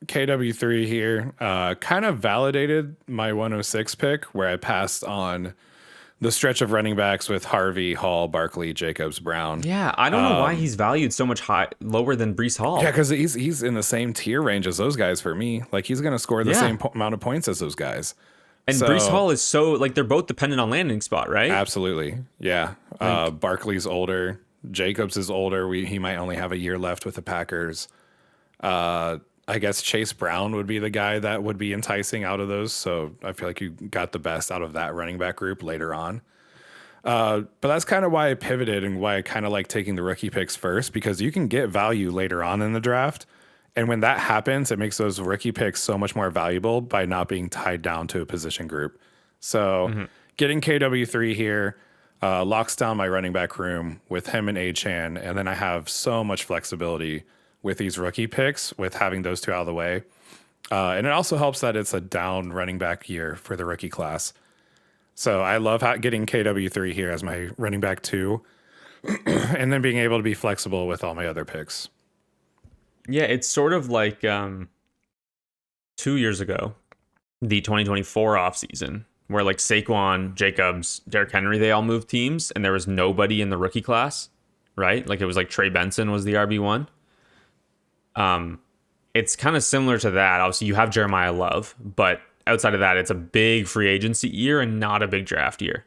KW3 here kind of validated my 106 pick where I passed on the stretch of running backs with Harvey, Hall, Barkley, Jacobs, Brown. Yeah, I don't know why he's valued so much lower than Breece Hall. Yeah, because he's in the same tier range as those guys for me. Like he's going to score the same amount of points as those guys. And Breece Hall is so like they're both dependent on landing spot, right? Absolutely, yeah. Barkley's older, Jacobs is older. He might only have a year left with the Packers. I guess Chase Brown would be the guy that would be enticing out of those. So I feel like you got the best out of that running back group later on. But that's kind of why I pivoted and why I kind of like taking the rookie picks first, because you can get value later on in the draft. And when that happens, it makes those rookie picks so much more valuable by not being tied down to a position group. So getting KW3 here locks down my running back room with him and Achane. And then I have so much flexibility with these rookie picks, with having those two out of the way. And it also helps that it's a down running back year for the rookie class. So I love getting KW3 here as my running back 2, and then being able to be flexible with all my other picks. Yeah, it's sort of like 2 years ago, the 2024 offseason, where like Saquon, Jacobs, Derrick Henry, they all moved teams, and there was nobody in the rookie class, right? Like it was like Trey Benson was the RB1. It's kind of similar to that. Obviously, you have Jeremiah Love, but outside of that, it's a big free agency year and not a big draft year.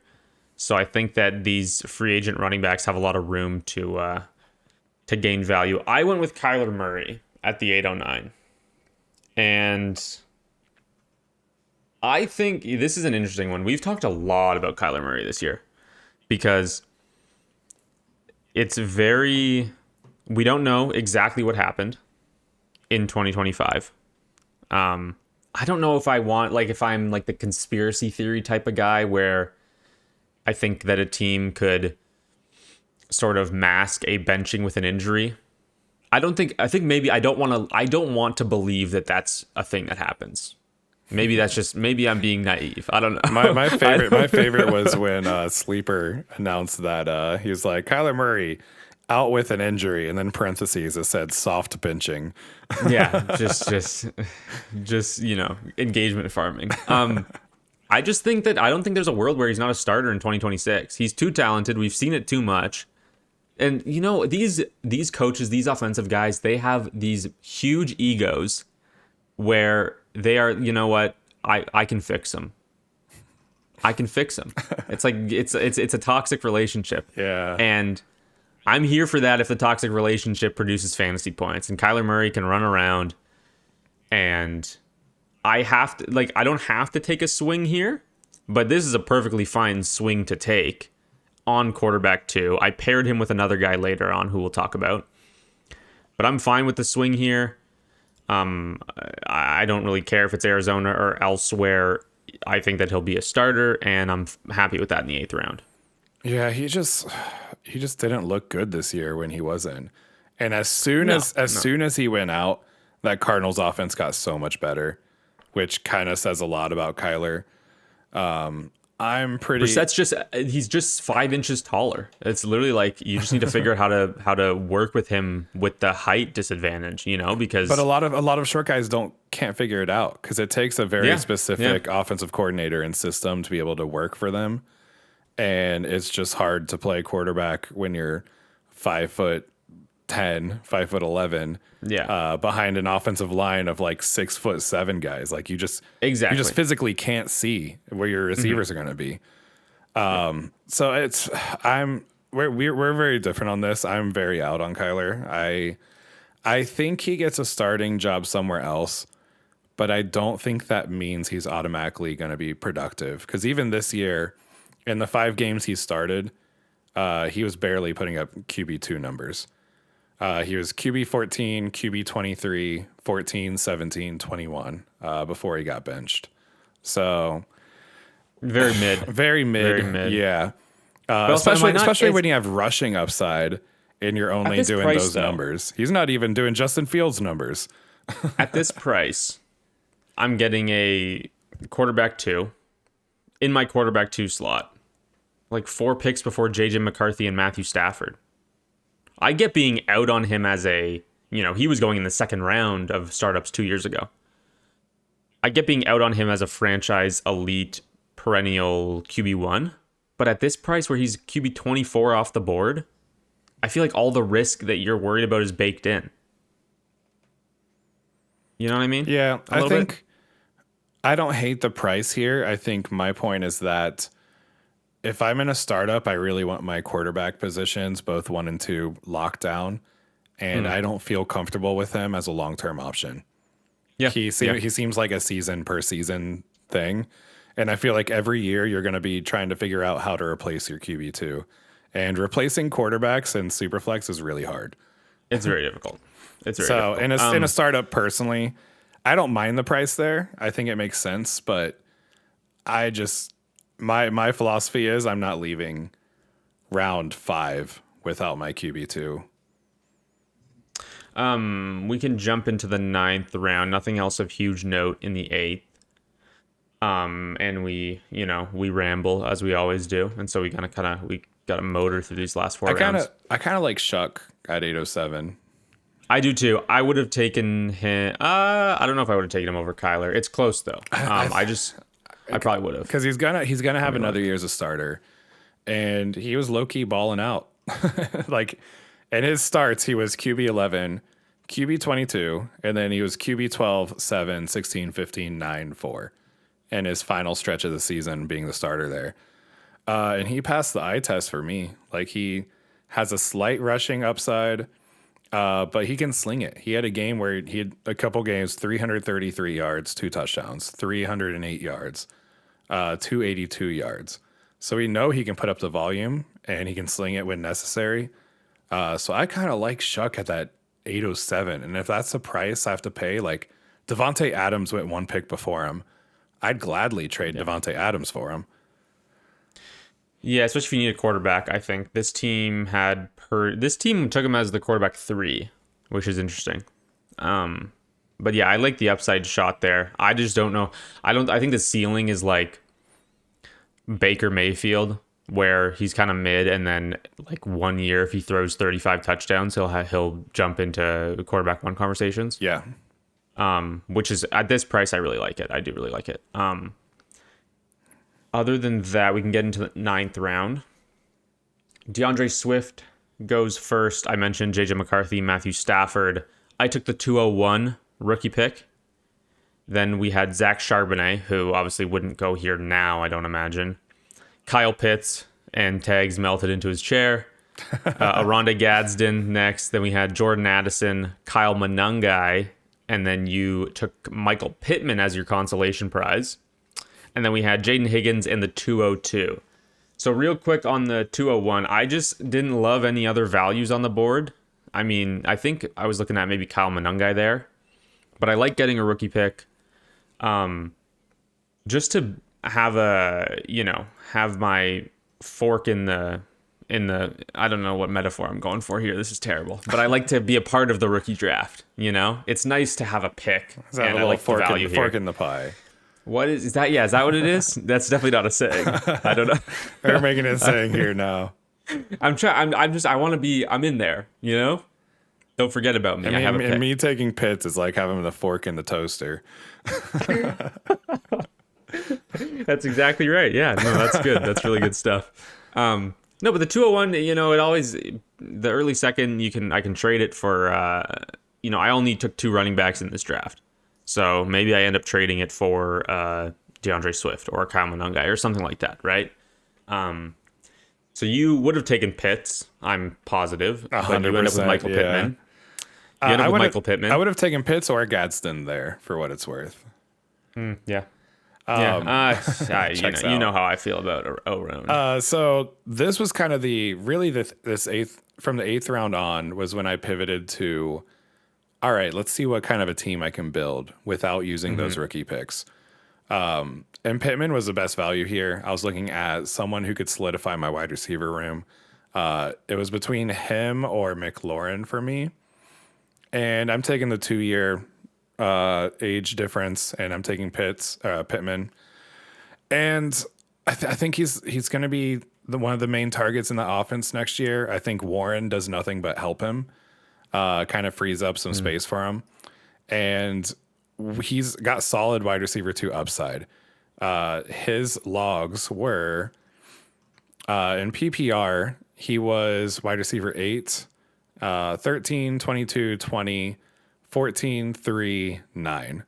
So I think that these free agent running backs have a lot of room to gain value. I went with Kyler Murray at the 809. And I think this is an interesting one. We've talked a lot about Kyler Murray this year because it's we don't know exactly what happened in 2025. I don't know if I want, like, if I'm like the conspiracy theory type of guy where I think that a team could sort of mask a benching with an injury. I think maybe I don't want to believe that that's a thing that happens. Maybe I'm being naive. I don't know. My favorite was when Sleeper announced that he was like, Kyler Murray out with an injury, and then parentheses it said soft benching. Yeah, just engagement farming. I just think that I don't think there's a world where he's not a starter in 2026. He's too talented. We've seen it too much. And you know, these coaches, these offensive guys, they have these huge egos where they are, you know what, I can fix them. I can fix them. It's like it's a toxic relationship. Yeah. And I'm here for that if the toxic relationship produces fantasy points and Kyler Murray can run around, and I don't have to take a swing here, but this is a perfectly fine swing to take on quarterback 2. I paired him with another guy later on who we'll talk about. But I'm fine with the swing here. I don't really care if it's Arizona or elsewhere. I think that he'll be a starter, and I'm happy with that in the 8th round. Yeah, he just didn't look good this year when he was in. And as soon as he went out, that Cardinals offense got so much better, which kind of says a lot about Kyler. He's just 5 inches taller. It's literally like you just need to figure out how to work with him with the height disadvantage, you know, because but a lot of short guys can't figure it out because it takes a very specific offensive coordinator and system to be able to work for them. And it's just hard to play quarterback when you're 5'10", 5'11", behind an offensive line of like 6'7" guys. Like you just physically can't see where your receivers are going to be. So we're very different on this. I'm very out on Kyler. I think he gets a starting job somewhere else, but I don't think that means he's automatically going to be productive. Because even this year, in the 5 games he started, he was barely putting up QB2 numbers. He was QB 14, QB 23, 14, 17, 21 before he got benched. So very mid. Very mid. Yeah. Especially when you have rushing upside and you're only doing those numbers. He's not even doing Justin Fields numbers. At this price, I'm getting a quarterback 2 in my quarterback 2 slot. Like 4 picks before JJ McCarthy and Matthew Stafford. I get being out on him as he was going in the 2nd round of startups 2 years ago. I get being out on him as a franchise elite perennial QB1. But at this price where he's QB 24 off the board, I feel like all the risk that you're worried about is baked in. You know what I mean? Yeah, I don't hate the price here. I think my point is that if I'm in a startup, I really want my quarterback positions, both 1 and 2, locked down, and I don't feel comfortable with him as a long-term option. Yeah, he seems like a season per season thing, and I feel like every year you're going to be trying to figure out how to replace your QB2, and replacing quarterbacks in Superflex is really hard. It's very difficult. In a startup, personally, I don't mind the price there. I think it makes sense, but I just my philosophy is I'm not leaving round 5 without my QB2. We can jump into the 9th round. Nothing else of huge note in the 8th. And we ramble as we always do, and so we got to motor through these last 4 rounds. I kind of like Shuck at 807. I do too. I would have taken him. I don't know if I would have taken him over Kyler. It's close though. I probably would have, because he's gonna have another year as a starter, and he was low key balling out. Like in his starts, he was QB 11, QB 22, and then he was QB 12, 7, 16, 15, 9, 4, and his final stretch of the season being the starter there. And he passed the eye test for me. Like he has a slight rushing upside. But he can sling it. He had a game where he had a couple games, 333 yards, 2 touchdowns, 308 yards, 282 yards. So we know he can put up the volume and he can sling it when necessary. So I kind of like Shuck at that 807. And if that's the price I have to pay, like Devontae Adams went 1 pick before him, I'd gladly trade Devontae Adams for him. Yeah, especially if you need a quarterback. I think this team took him as the quarterback 3, which is interesting. But yeah, I like the upside shot there. I just don't know. I think the ceiling is like Baker Mayfield, where he's kind of mid, and then like 1 year if he throws 35 touchdowns, he'll jump into quarterback 1 conversations. Yeah. Which is at this price, I really like it. I do really like it. Other than that, we can get into the 9th round. DeAndre Swift goes first. I mentioned JJ McCarthy, Matthew Stafford. I took the 201 rookie pick. Then we had Zach Charbonnet, who obviously wouldn't go here now, I don't imagine. Kyle Pitts, and tags melted into his chair. Aronda Gadsden next. Then we had Jordan Addison, Kyle Monangai, and then you took Michael Pittman as your consolation prize. And then we had Jaden Higgins in the 202. So real quick on the 201, I just didn't love any other values on the board. I mean, I think I was looking at maybe Kyle Monangai there, but I like getting a rookie pick. Just to have have my fork in the, I don't know what metaphor I'm going for here. This is terrible, but I like to be a part of the rookie draft. It's nice to have a pick. And I like fork, the value fork in the pie. What is that? Yeah, is that what it is? That's definitely not a saying. I don't know. We're making it a saying here now. I'm in there, Don't forget about me. I mean, and me taking Pitts is like having the fork in the toaster. That's exactly right. Yeah, no, that's good. That's really good stuff. No, but the 201, it always, the early second, I can trade it for, I only took 2 running backs in this draft. So maybe I end up trading it for DeAndre Swift or Kyle Monangai or something like that, right? So you would have taken Pitts, I'm positive, but you end up with Michael Pittman. Michael Pittman. I would have taken Pitts or Gadsden there for what it's worth. Yeah. You know how I feel about O'Roan. So this was kind of this eighth from the 8th round on was when I pivoted to, all right, let's see what kind of a team I can build without using those rookie picks. And Pittman was the best value here. I was looking at someone who could solidify my wide receiver room. It was between him or McLaurin for me. And I'm taking the 2-year age difference, and I'm taking Pittman. And I think he's going to be one of the main targets in the offense next year. I think Warren does nothing but help him, kind of frees up some space for him. And he's got solid wide receiver 2 upside. His logs were in PPR, he was wide receiver 8, 13, 22, 20, 14, 3, 9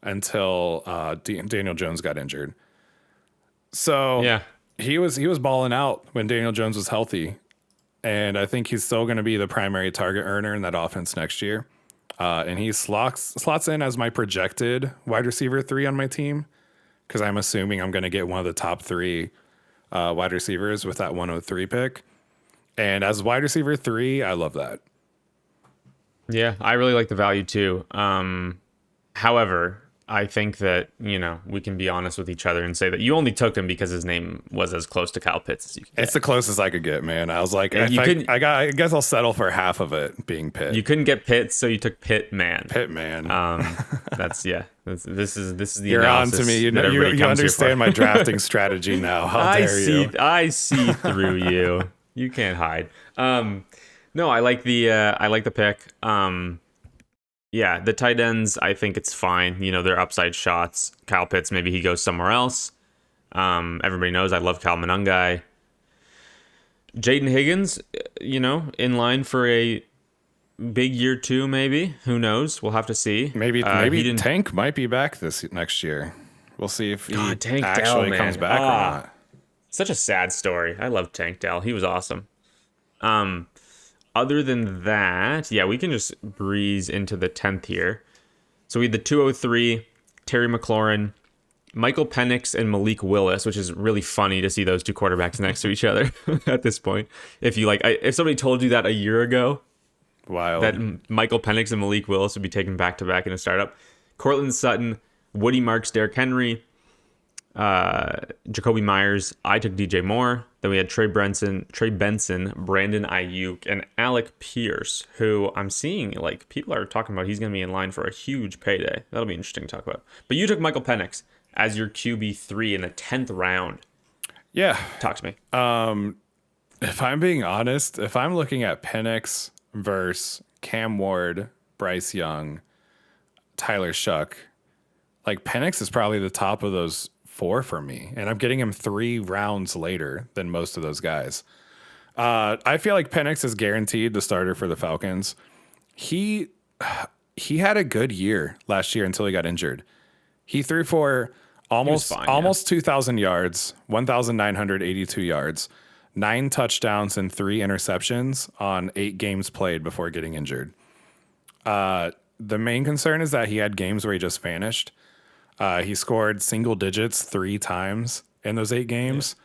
until Daniel Jones got injured. So yeah, he was balling out when Daniel Jones was healthy. And I think he's still going to be the primary target earner in that offense next year. And he slots in as my projected wide receiver 3 on my team, because I'm assuming I'm going to get one of the top 3 wide receivers with that 103 pick. And as wide receiver 3, I love that. Yeah, I really like the value too. However, I think that, we can be honest with each other and say that you only took him because his name was as close to Kyle Pitts as you could get. It's the closest I could get, man. I was like, I guess I'll settle for half of it being Pitt. You couldn't get Pitts, so you took Pittman. This is the You're on to me. You understand my drafting strategy now. How dare you? I see through you. You can't hide. No, I like the pick. Yeah, the tight ends, I think it's fine. They're upside shots. Kyle Pitts, maybe he goes somewhere else. Everybody knows I love Kyle Monangai. Jaden Higgins, in line for a big year 2, maybe. Who knows? We'll have to see. Maybe Tank might be back this next year. We'll see if he actually comes back or not. Such a sad story. I love Tank Dell. He was awesome. Other than that, yeah, we can just breeze into the 10th here. So we had the 203, Terry McLaurin, Michael Penix, and Malik Willis, which is really funny to see those 2 quarterbacks next to each other at this point. If somebody told you that a year ago, wild, that Michael Penix and Malik Willis would be taken back to back in a startup. Cortland Sutton, Woody Marks, Derrick Henry, Jacoby Myers. I took DJ Moore. Then we had Trey Benson, Brandon Ayuk, and Alec Pierce, who I'm seeing people are talking about he's going to be in line for a huge payday. That'll be interesting to talk about. But you took Michael Penix as your QB3 in the 10th round. Yeah. Talk to me. If I'm being honest, if I'm looking at Penix versus Cam Ward, Bryce Young, Tyler Shuck, Penix is probably the top of those 4 for me, and I'm getting him 3 rounds later than most of those guys. I feel like Penix is guaranteed the starter for the Falcons. He had a good year last year until he got injured. He threw for almost 2,000 yards, 1,982 yards, 9 touchdowns and 3 interceptions on 8 games played before getting injured. The main concern is that he had games where he just vanished. He scored single digits 3 times in those 8 games. Yeah.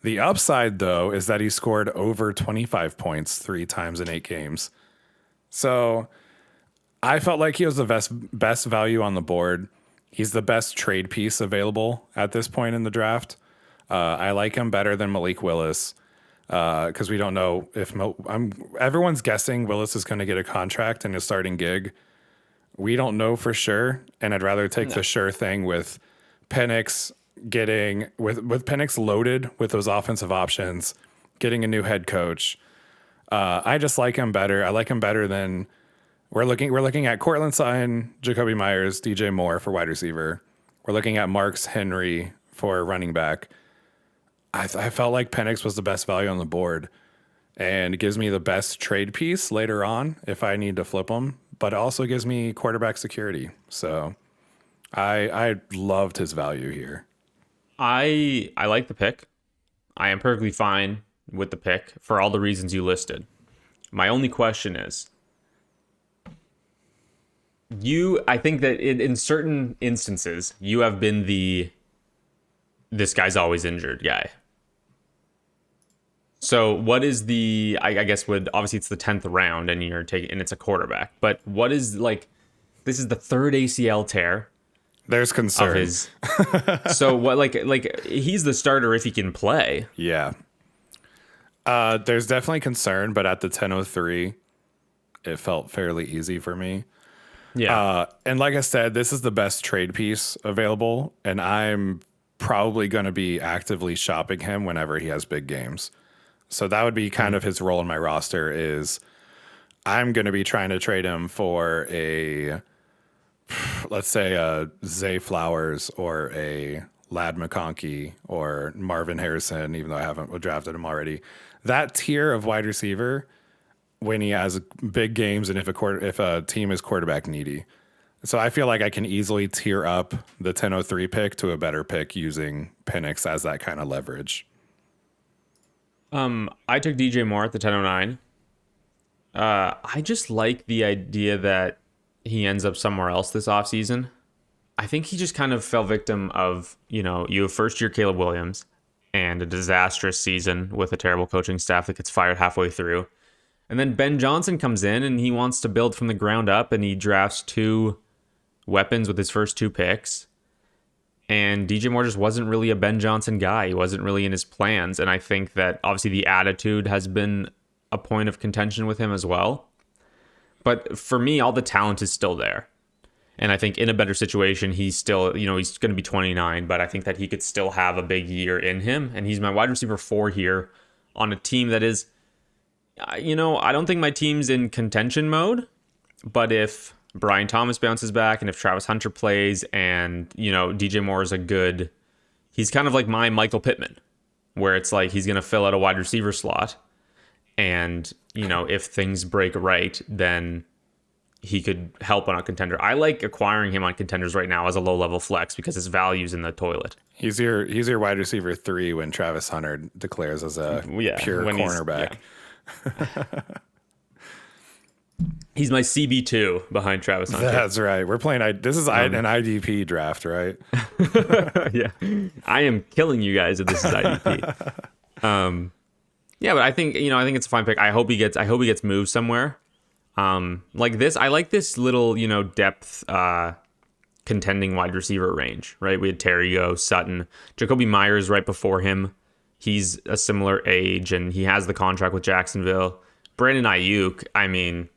The upside, though, is that he scored over 25 points 3 times in 8 games. So I felt like he was the best value on the board. He's the best trade piece available at this point in the draft. I like him better than Malik Willis because we don't know if everyone's guessing Willis is going to get a contract and a starting gig. We don't know for sure, and I'd rather take the sure thing with Penix with Penix loaded with those offensive options, getting a new head coach. I just like him better. I like him better than we're looking at Cortland Sutton, Jacoby Myers, DJ Moore for wide receiver. We're looking at Marks Henry for running back. I felt like Penix was the best value on the board, and it gives me the best trade piece later on if I need to flip him, but it also gives me quarterback security. So I loved his value here. I like the pick. I am perfectly fine with the pick for all the reasons you listed. My only question is, I think that in certain instances, you have been this guy's always injured guy. So what is I guess obviously it's the 10th round and and it's a quarterback, but what is this is the 3rd ACL tear. There's concern. So what he's the starter if he can play. Yeah. There's definitely concern, but at the 10:03, it felt fairly easy for me. Yeah. And like I said, this is the best trade piece available, and I'm probably going to be actively shopping him whenever he has big games. So that would be kind of his role in my roster is I'm going to be trying to trade him for let's say a Zay Flowers or a Ladd McConkey or Marvin Harrison, even though I haven't drafted him already. That tier of wide receiver when he has big games and if a team is quarterback needy. So I feel like I can easily tier up the 10:03 pick to a better pick using Penix as that kind of leverage. I took DJ Moore at the 10:09. I just like the idea that he ends up somewhere else this offseason. I think he just kind of fell victim of, you have first year Caleb Williams and a disastrous season with a terrible coaching staff that gets fired halfway through. And then Ben Johnson comes in and he wants to build from the ground up and he drafts 2 weapons with his first 2 picks. And DJ Moore just wasn't really a Ben Johnson guy. He wasn't really in his plans. And I think that obviously the attitude has been a point of contention with him as well. But for me, all the talent is still there. And I think in a better situation, he's still, he's going to be 29, but I think that he could still have a big year in him. And he's my wide receiver 4 here on a team that is, I don't think my team's in contention mode, but if Brian Thomas bounces back and if Travis Hunter plays and, DJ Moore is he's kind of like my Michael Pittman, where it's like he's going to fill out a wide receiver slot. And, if things break right, then he could help on a contender. I like acquiring him on contenders right now as a low-level flex because his value's in the toilet. He's your wide receiver 3 when Travis Hunter declares as a pure cornerback. He's my CB2 behind Travis Hunter. That's right. We're playing. This is an IDP draft, right? Yeah, I am killing you guys if this is IDP. Yeah, but I think it's a fine pick. I hope he gets moved somewhere. Like this, I like this little depth contending wide receiver range. Right, we had Terry go, Sutton, Jacoby Myers right before him. He's a similar age and he has the contract with Jacksonville. Brandon Ayuk, I mean,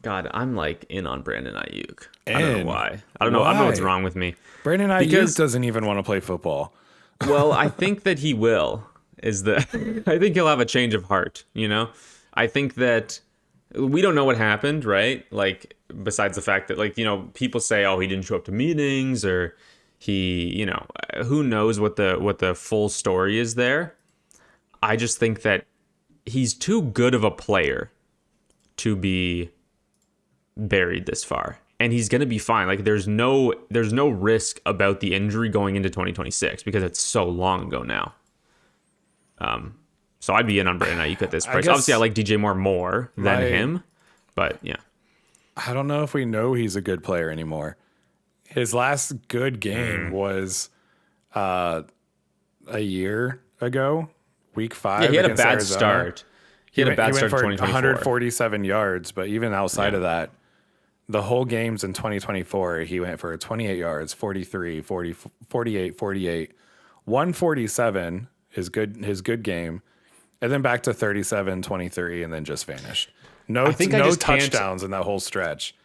God, I'm in on Brandon Ayuk. I don't know why. I don't know what's wrong with me. Brandon Ayuk doesn't even want to play football. Well, I think that he will. I think he'll have a change of heart. I think that we don't know what happened, right? Besides the fact that people say, oh, he didn't show up to meetings or he, who knows what the full story is there. I just think that he's too good of a player to be buried this far. And he's going to be fine. Like there's no risk about the injury going into 2026 because it's so long ago now. So I'd be in on Brandon Ayuk at this price. Obviously, I like DJ Moore more than him, but yeah. I don't know if we know he's a good player anymore. His last good game was a year ago, week 5. Yeah, he had a bad Arizona. start. He had a bad start for in 2024. 147 yards, but even outside of that, the whole games in 2024, he went for 28 yards, 43, 40, 48, 48, 147 his good game, and then back to 37, 23, and then just vanished. No touchdowns in that whole stretch.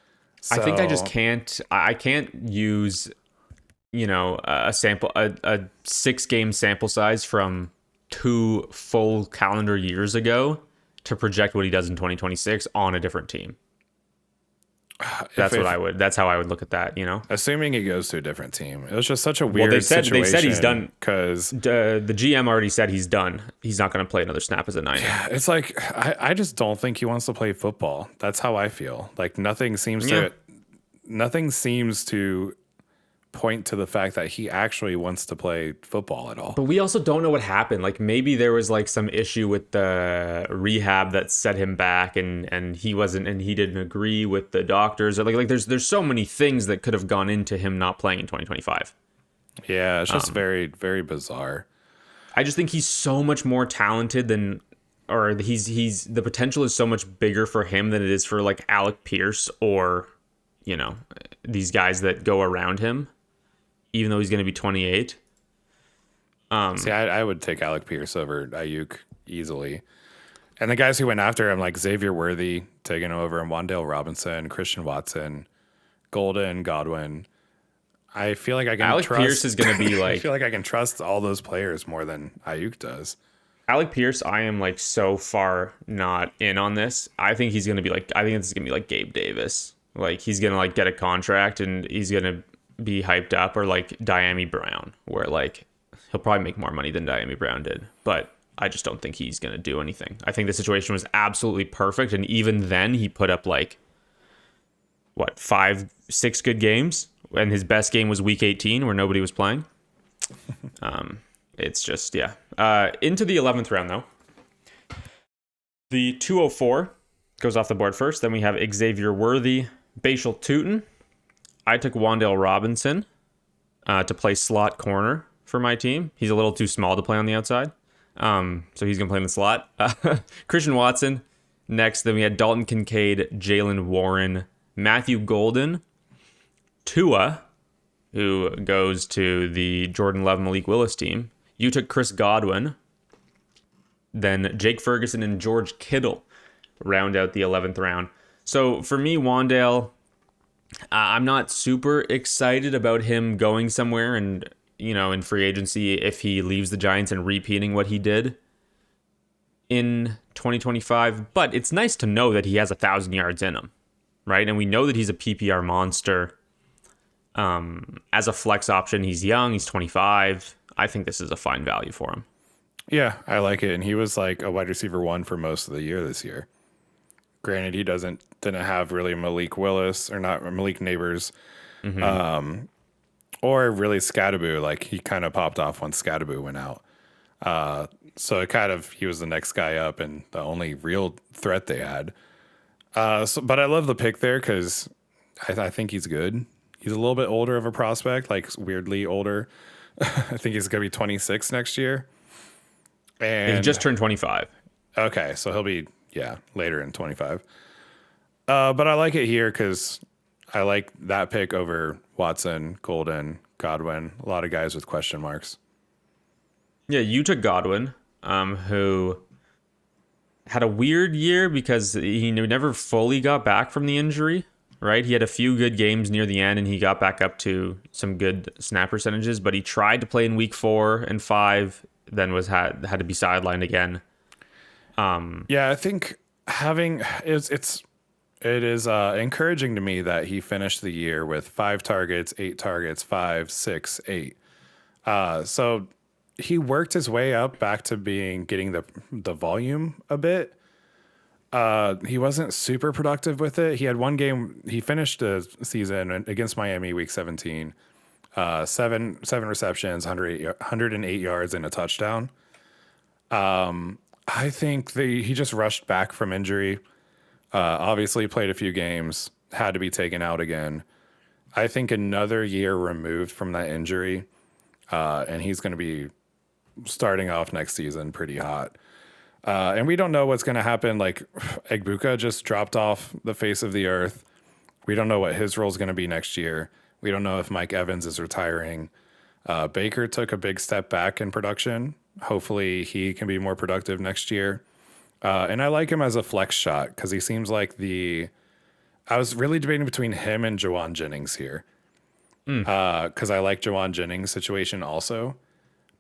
So, I think I just can't. I can't use, a 6-game sample size from 2 full calendar years ago to project what he does in 2026 on a different team. That's how I would look at that, Assuming he goes to a different team. It was just such a weird situation. They said he's done because the GM already said he's done. He's not going to play another snap as a Niner. Yeah, it's like I just don't think he wants to play football. That's how I feel. Like nothing seems to point to the fact that he actually wants to play football at all. But we also don't know what happened. Like maybe there was like some issue with the rehab that set him back and he didn't agree with the doctors, or like there's so many things that could have gone into him not playing in 2025. Yeah, it's just very, very bizarre. I just think he's so much more talented he's the potential is so much bigger for him than it is for like Alec Pierce or, these guys that go around him. Even though he's going to be 28. See, I would take Alec Pierce over Ayuk easily. And the guys who went after him, like Xavier Worthy, taking over, and Wan'Dale Robinson, Christian Watson, Golden, Godwin. I feel like I can Alec trust... Pierce is going to be like... I feel like I can trust all those players more than Ayuk does. Alec Pierce, I am like so far not in on this. I think he's going to be like... I think it's going to be like Gabe Davis. Like he's going to like get a contract and he's going to be hyped up, or like Diami Brown, where like he'll probably make more money than Diami Brown did, but I just don't think he's going to do anything. I think the situation was absolutely perfect, and even then he put up like 5-6 good games, and his best game was week 18 where nobody was playing. It's just into the 11th round though. The 204 goes off the board first. Then we have Xavier Worthy, Bashal Tutin. I took Wan'Dale Robinson to play slot corner for my team. He's a little too small to play on the outside. So he's going to play in the slot. Christian Watson next. Then we had Dalton Kincaid, Jalen Warren, Matthew Golden, Tua, who goes to the Jordan Love, Malik Willis team. You took Chris Godwin. Then Jake Ferguson and George Kittle round out the 11th round. So for me, Wan'Dale... I'm not super excited about him going somewhere and, in free agency if he leaves the Giants and repeating what he did in 2025. But it's nice to know that he has 1,000 yards in him, right? And we know that he's a PPR monster. As a flex option, he's young, he's 25. I think this is a fine value for him. Yeah, I like it. And he was like a wide receiver 1 for most of the year this year. Granted, he didn't have really Malik Willis, or not Malik Neighbors, or really Scadaboo. Like he kind of popped off when Scadaboo went out. So he was the next guy up and the only real threat they had. But I love the pick there because I think he's good. He's a little bit older of a prospect, like weirdly older. I think he's going to be 26 next year. And he just turned 25. Okay, so he'll be... later in 25. But I like it here because I like that pick over Watson, Golden, Godwin, a lot of guys with question marks. Yeah, you took Godwin, who had a weird year because he never fully got back from the injury, right? He had a few good games near the end and he got back up to some good snap percentages, but he tried to play in week 4 and 5, then had to be sidelined again. I think it is encouraging to me that he finished the year with 5 targets, 8 targets, 5, 6, 8. So he worked his way up back to getting the volume a bit. He wasn't super productive with it. He had one game. He finished the season against Miami week 17. Seven receptions, 108 yards and a touchdown. I think he just rushed back from injury. Obviously played a few games, had to be taken out again. I think another year removed from that injury, and he's going to be starting off next season pretty hot. And we don't know what's going to happen. Like Egbuka just dropped off the face of the earth. We don't know what his role is going to be next year. We don't know if Mike Evans is retiring. Baker took a big step back in production. Hopefully he can be more productive next year. And I like him as a flex shot because he seems like I was really debating between him and Jawan Jennings here. Because I like Jawan Jennings' situation also.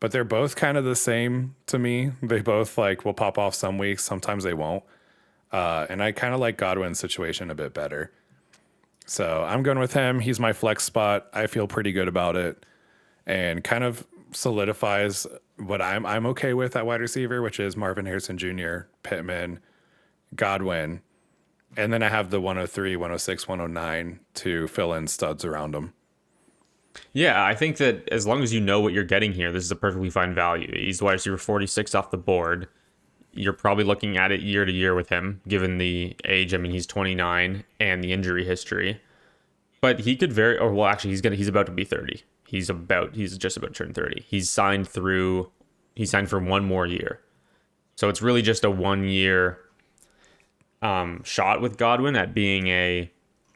But they're both kind of the same to me. They both will pop off some weeks. Sometimes they won't. And I kind of like Godwin's situation a bit better. So I'm going with him. He's my flex spot. I feel pretty good about it. And kind of solidifies what I'm okay with at wide receiver, which is Marvin Harrison Jr., Pittman, Godwin. And then I have the 103, 106, 109 to fill in studs around them. Yeah, I think that as long as you know what you're getting here, this is a perfectly fine value. He's wide receiver 46 off the board. You're probably looking at it year to year with him, given the age. I mean, he's 29 and the injury history. But he could he's about to be 30. He's just about to turn 30. He signed for 1 more year. So it's really just a 1 year shot with Godwin at being a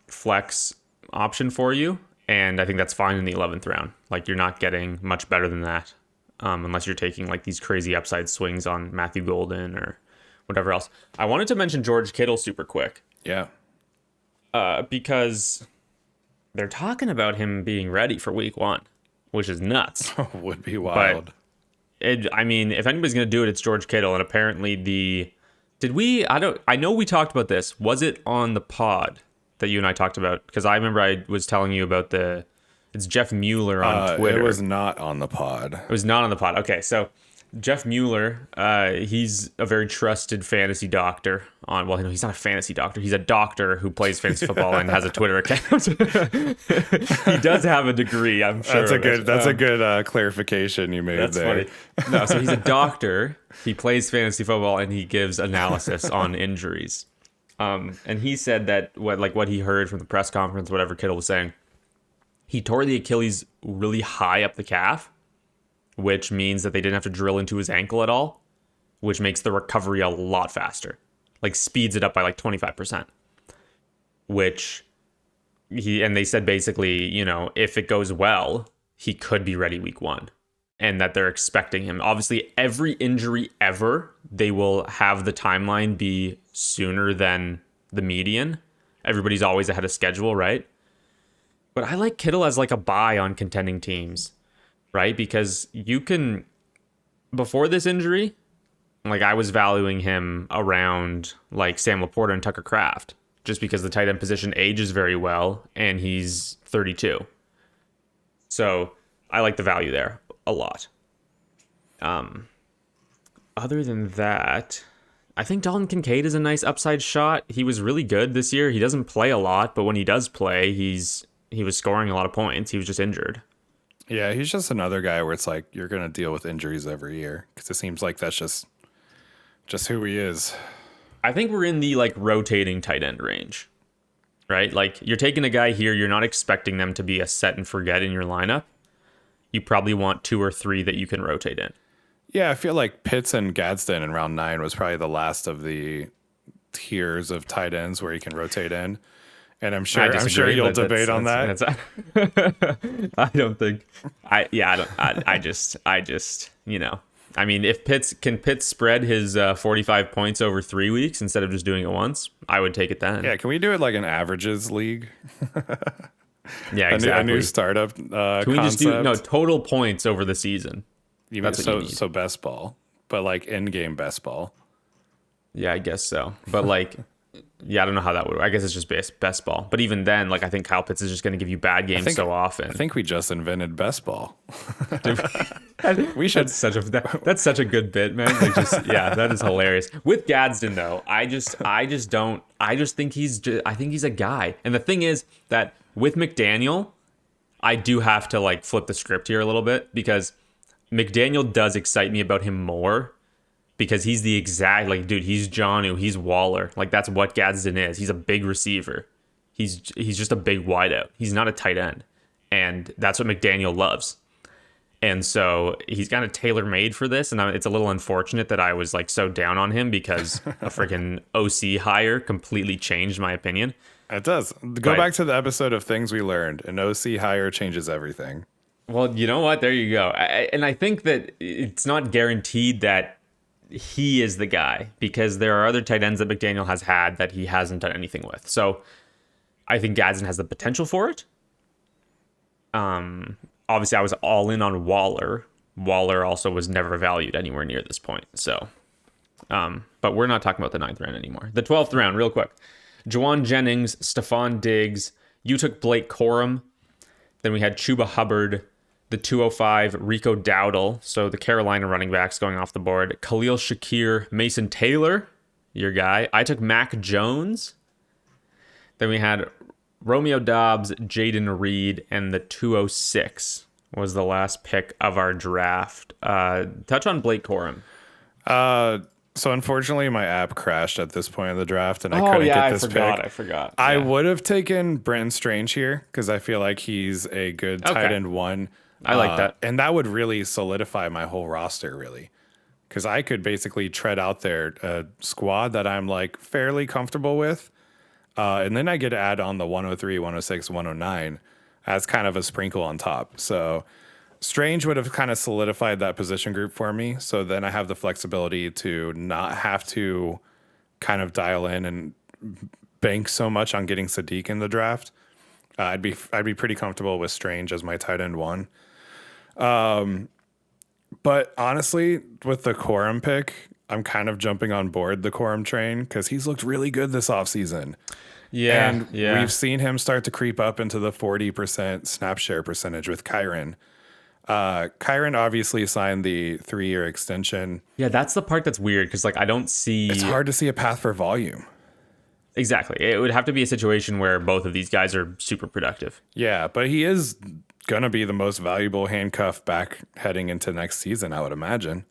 flex option for you. And I think that's fine in the 11th round. Like, you're not getting much better than that unless you're taking these crazy upside swings on Matthew Golden or whatever else. I wanted to mention George Kittle super quick. Yeah. Because they're talking about him being ready for week 1, which is nuts. Would be wild. But if anybody's going to do it, it's George Kittle. And apparently I know we talked about this. Was it on the pod that you and I talked about? Because I remember I was telling you about it's Jeff Mueller on Twitter. It was not on the pod. It was not on the pod. Okay, so Jeff Mueller, he's a very trusted fantasy doctor he's not a fantasy doctor. He's a doctor who plays fantasy football and has a Twitter account. He does have a degree, I'm sure. That's a good clarification you made there. Funny. No, so he's a doctor. He plays fantasy football and he gives analysis on injuries. And he said that what he heard from the press conference, whatever Kittle was saying, he tore the Achilles really high up the calf, which means that they didn't have to drill into his ankle at all, which makes the recovery a lot faster, speeds it up by 25%, and they said basically, if it goes well, he could be ready week 1. And that they're expecting him. Obviously, every injury ever, they will have the timeline be sooner than the median. Everybody's always ahead of schedule, right? But I like Kittle as a buy on contending teams, right? Because you can, before this injury, I was valuing him around Sam Laporta and Tucker Kraft, just because the tight end position ages very well and he's 32. So I like the value there a lot. Other than that, I think Dalton Kincaid is a nice upside shot. He was really good this year. He doesn't play a lot, but when he does play, he was scoring a lot of points. He was just injured. Yeah, he's just another guy where it's you're going to deal with injuries every year because it seems like that's just who he is. I think we're in the rotating tight end range, right? You're taking a guy here, you're not expecting them to be a set and forget in your lineup. You probably want 2 or 3 that you can rotate in. Yeah, I feel like Pitts and Gadsden in round 9 was probably the last of the tiers of tight ends where you can rotate in. And I'm sure you'll debate on that. I don't think. If Pitts spread his 45 points over 3 weeks instead of just doing it once, I would take it then. Yeah, can we do it like an averages league? Yeah, exactly. A new startup can we concept. just do total points over the season? That's what you need. So best ball, but in-game best ball. Yeah, I guess so. But Yeah, I don't know how that would work. I guess it's just best ball. But even then, like I think Kyle Pitts is just going to give you bad games so often. I think we just invented best ball. We should. That's such a good bit, man. Like that is hilarious. With Gadsden though, I think he's a guy. And the thing is that with McDaniel, I do have to like flip the script here a little bit because McDaniel does excite me about him more. Because he's the exact, like, dude, he's Jonnu, he's Waller. Like, that's what Gadsden is. He's a big receiver. He's just a big wideout. He's not a tight end. And that's what McDaniel loves. And so he's kind of tailor-made for this. And it's a little unfortunate that I was, like, so down on him because a freaking OC hire completely changed my opinion. It does. Go back to the episode of Things We Learned. An OC hire changes everything. Well, you know what? There you go. And I think that it's not guaranteed that he is the guy because there are other tight ends that McDaniel has had that he hasn't done anything with. So I think Gadsden has the potential for it. Obviously I was all in on Waller. Waller also was never valued anywhere near this point. So, but we're not talking about the 9th round anymore. The 12th round, real quick. Juwan Jennings, Stephon Diggs. You took Blake Corum. Then we had Chuba Hubbard. The 205, Rico Dowdle. So the Carolina running backs going off the board. Khalil Shakir, Mason Taylor, your guy. I took Mac Jones. Then we had Romeo Doubs, Jaden Reed, and the 206 was the last pick of our draft. Touch on Blake Corum. So unfortunately, my app crashed at this point in the draft, and I couldn't get this pick. I forgot. I would have taken Brenton Strange here because I feel like he's a good tight end one. I like that. And that would really solidify my whole roster, really. Because I could basically tread out there a squad that I'm like fairly comfortable with. And then I get to add on the 103, 106, 109 as kind of a sprinkle on top. So Strange would have kind of solidified that position group for me. So then I have the flexibility to not have to kind of dial in and bank so much on getting Sadiq in the draft. I'd be pretty comfortable with Strange as my tight end one. But honestly, with the Corum pick, I'm kind of jumping on board the Corum train because he's looked really good this offseason. Yeah. And we've seen him start to creep up into the 40% snap share percentage with Kyron. Kyron obviously signed the 3-year extension. Yeah, that's the part that's weird because like I don't see. It's hard to see a path for volume. Exactly. It would have to be a situation where both of these guys are super productive. Yeah, but he is going to be the most valuable handcuff back heading into next season, I would imagine.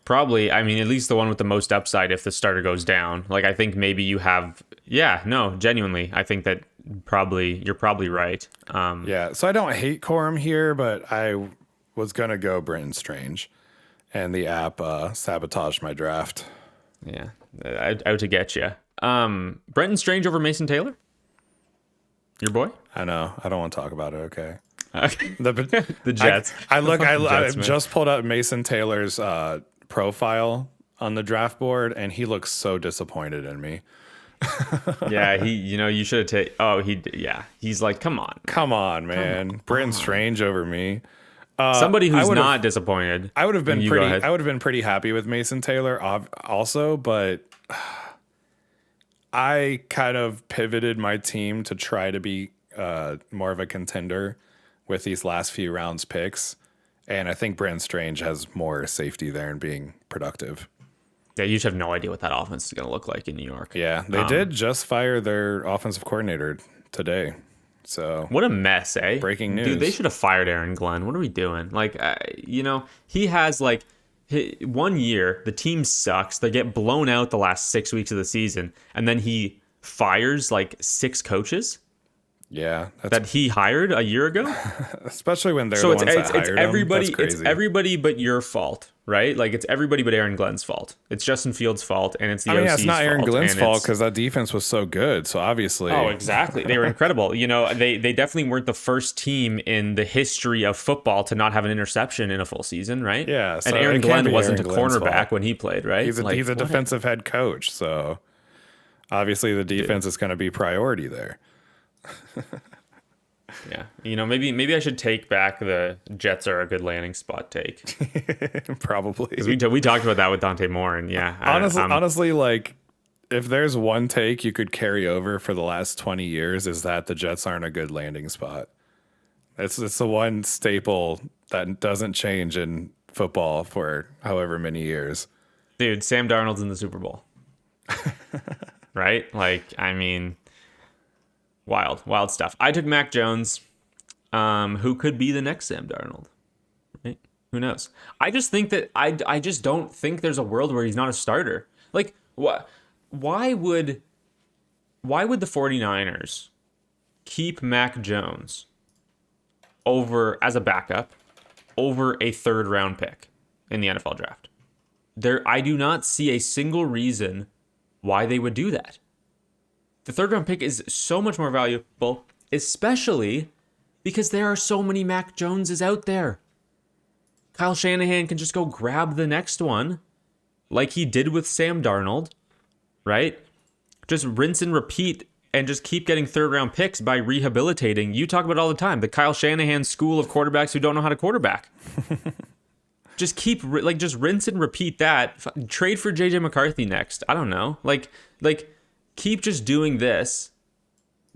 Probably. I mean, at least the one with the most upside if the starter goes down. Like, I think maybe you have... Yeah, no, genuinely. I think that you're probably right. Yeah, so I don't hate Corum here, but I was going to go Brenton Strange. And the app sabotaged my draft. Yeah, out to get you. Brenton Strange over Mason Taylor? Your boy? I know. I don't want to talk about it, okay? The Jets. I just pulled up Mason Taylor's profile on the draft board, and he looks so disappointed in me. Yeah, you should have taken. He's like, come on, man, Brenton Strange over me. Somebody who's not disappointed. I would have been pretty happy with Mason Taylor, also, but I kind of pivoted my team to try to be more of a contender with these last few rounds picks. And I think Brenton Strange has more safety there in being productive. Yeah, you just have no idea what that offense is going to look like in New York. Yeah, they did just fire their offensive coordinator today. So what a mess, eh? Breaking news. Dude, they should have fired Aaron Glenn. What are we doing? Like, he has like 1 year, the team sucks. They get blown out the last 6 weeks of the season. And then he fires like 6 coaches. Yeah, that he hired a year ago, especially when they're the ones that hired everybody. That's crazy. It's everybody but your fault, right? Like it's everybody but Aaron Glenn's fault. It's Justin Fields' fault, and it's the OC's it's not fault, Aaron Glenn's fault because that defense was so good. So obviously, exactly, they were incredible. They definitely weren't the first team in the history of football to not have an interception in a full season, right? Yeah, so and Aaron Glenn wasn't Aaron a cornerback when he played, right? He's a defensive head coach, so obviously the defense is going to be priority there. Yeah, maybe I should take back the Jets are a good landing spot take. Probably, because we talked about that with Dante Moore, and honestly, like if there's one take you could carry over for the last 20 years, is that the Jets aren't a good landing spot. It's the one staple that doesn't change in football for however many years. Dude, Sam Darnold's in the Super Bowl. Right? Like, I mean, wild stuff. I took Mac Jones, who could be the next Sam Darnold. Right? Who knows? I just think that I just don't think there's a world where he's not a starter. Like, why would the 49ers keep Mac Jones over as a backup over a 3rd round pick in the NFL draft? I do not see a single reason why they would do that. The 3rd round pick is so much more valuable, especially because there are so many Mac Joneses out there. Kyle Shanahan can just go grab the next one like he did with Sam Darnold, right? Just rinse and repeat and just keep getting 3rd round picks by rehabilitating. You talk about it all the time, the Kyle Shanahan school of quarterbacks who don't know how to quarterback. Just just rinse and repeat that. Trade for JJ McCarthy next. I don't know. Like keep just doing this.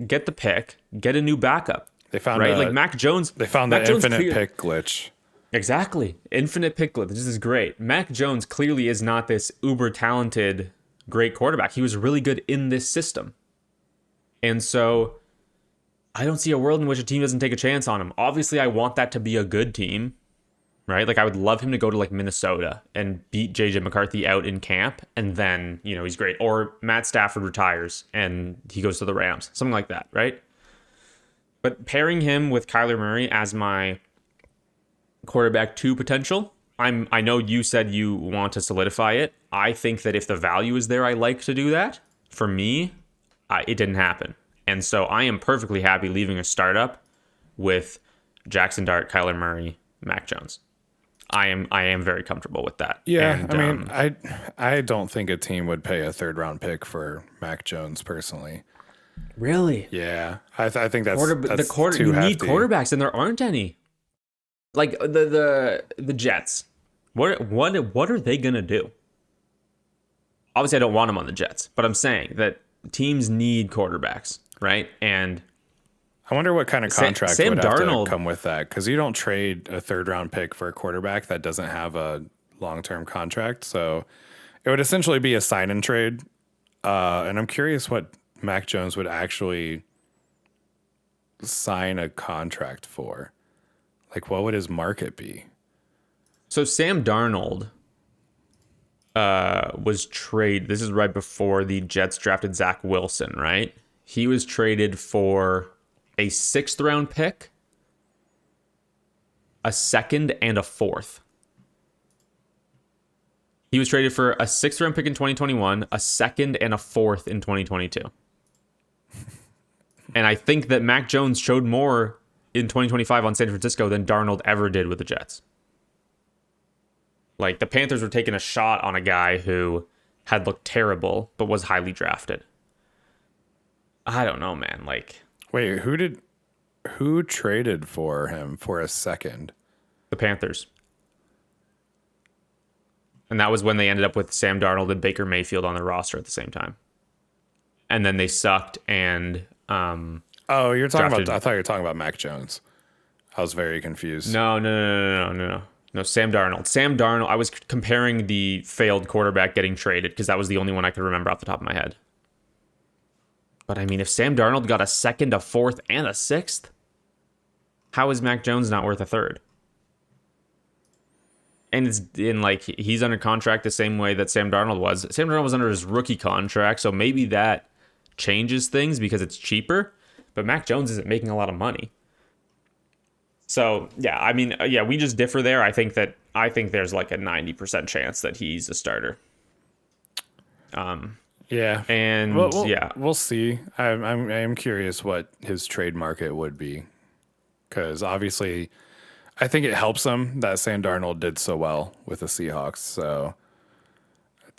Get the pick. Get a new backup. They found right. Like Mac Jones. They found the infinite pick glitch. Exactly. Infinite pick glitch. This is great. Mac Jones clearly is not this uber talented, great quarterback. He was really good in this system. And so I don't see a world in which a team doesn't take a chance on him. Obviously, I want that to be a good team, right? Like, I would love him to go to like Minnesota and beat JJ McCarthy out in camp. And then, he's great. Or Matt Stafford retires and he goes to the Rams, something like that, right? But pairing him with Kyler Murray as my quarterback 2 potential, I know you said you want to solidify it. I think that if the value is there, I like to do that. For me, it didn't happen. And so I am perfectly happy leaving a startup with Jackson Dart, Kyler Murray, Mac Jones. I am very comfortable with that. Yeah, and, I don't think a team would pay a 3rd round pick for Mac Jones personally. Really? Yeah, I think that's too hefty. You need quarterbacks, and there aren't any. Like the Jets, what are they gonna do? Obviously, I don't want them on the Jets, but I'm saying that teams need quarterbacks, right? And I wonder what kind of contract Sam would have Darnold to come with that, because you don't trade a 3rd round pick for a quarterback that doesn't have a long-term contract. So it would essentially be a sign and trade. And I'm curious what Mac Jones would actually sign a contract for. Like, what would his market be? So Sam Darnold was traded. This is right before the Jets drafted Zach Wilson, right? He was traded for a 6th round pick, a 2nd, and a 4th. He was traded for a 6th round pick in 2021, a 2nd, and a 4th in 2022. And I think that Mac Jones showed more in 2025 on San Francisco than Darnold ever did with the Jets. Like, the Panthers were taking a shot on a guy who had looked terrible, but was highly drafted. I don't know, man. Like, wait, who traded for him for a 2nd? The Panthers. And that was when they ended up with Sam Darnold and Baker Mayfield on their roster at the same time. And then they sucked and you're talking about, I thought you were talking about Mac Jones. I was very confused. No, Sam Darnold. Sam Darnold, I was comparing the failed quarterback getting traded because that was the only one I could remember off the top of my head. But I mean, if Sam Darnold got a 2nd, a 4th, and a 6th, how is Mac Jones not worth a 3rd? And it's in like, he's under contract the same way that Sam Darnold was. Sam Darnold was under his rookie contract, so maybe that changes things because it's cheaper. But Mac Jones isn't making a lot of money. So, yeah, I mean, we just differ there. I think there's like a 90% chance that he's a starter. Yeah. And we'll see. I'm curious what his trade market would be, because obviously I think it helps him that Sam Darnold did so well with the Seahawks. So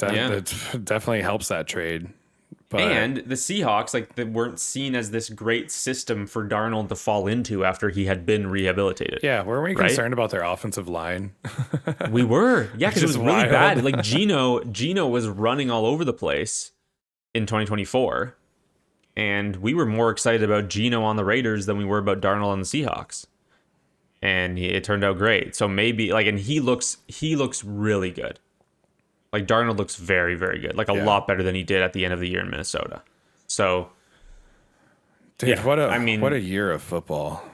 it definitely helps that trade. But, and the Seahawks, like, they weren't seen as this great system for Darnold to fall into after he had been rehabilitated. Yeah, weren't we concerned about their offensive line? We were. Yeah, because it was really wild. bad. Like, Gino was running all over the place. in 2024, and we were more excited about Geno on the Raiders than we were about Darnold on the Seahawks. And it turned out great. So maybe and he looks really good. Like Darnold looks very, very good. Like a lot better than he did at the end of the year in Minnesota. So, dude, what a year of football.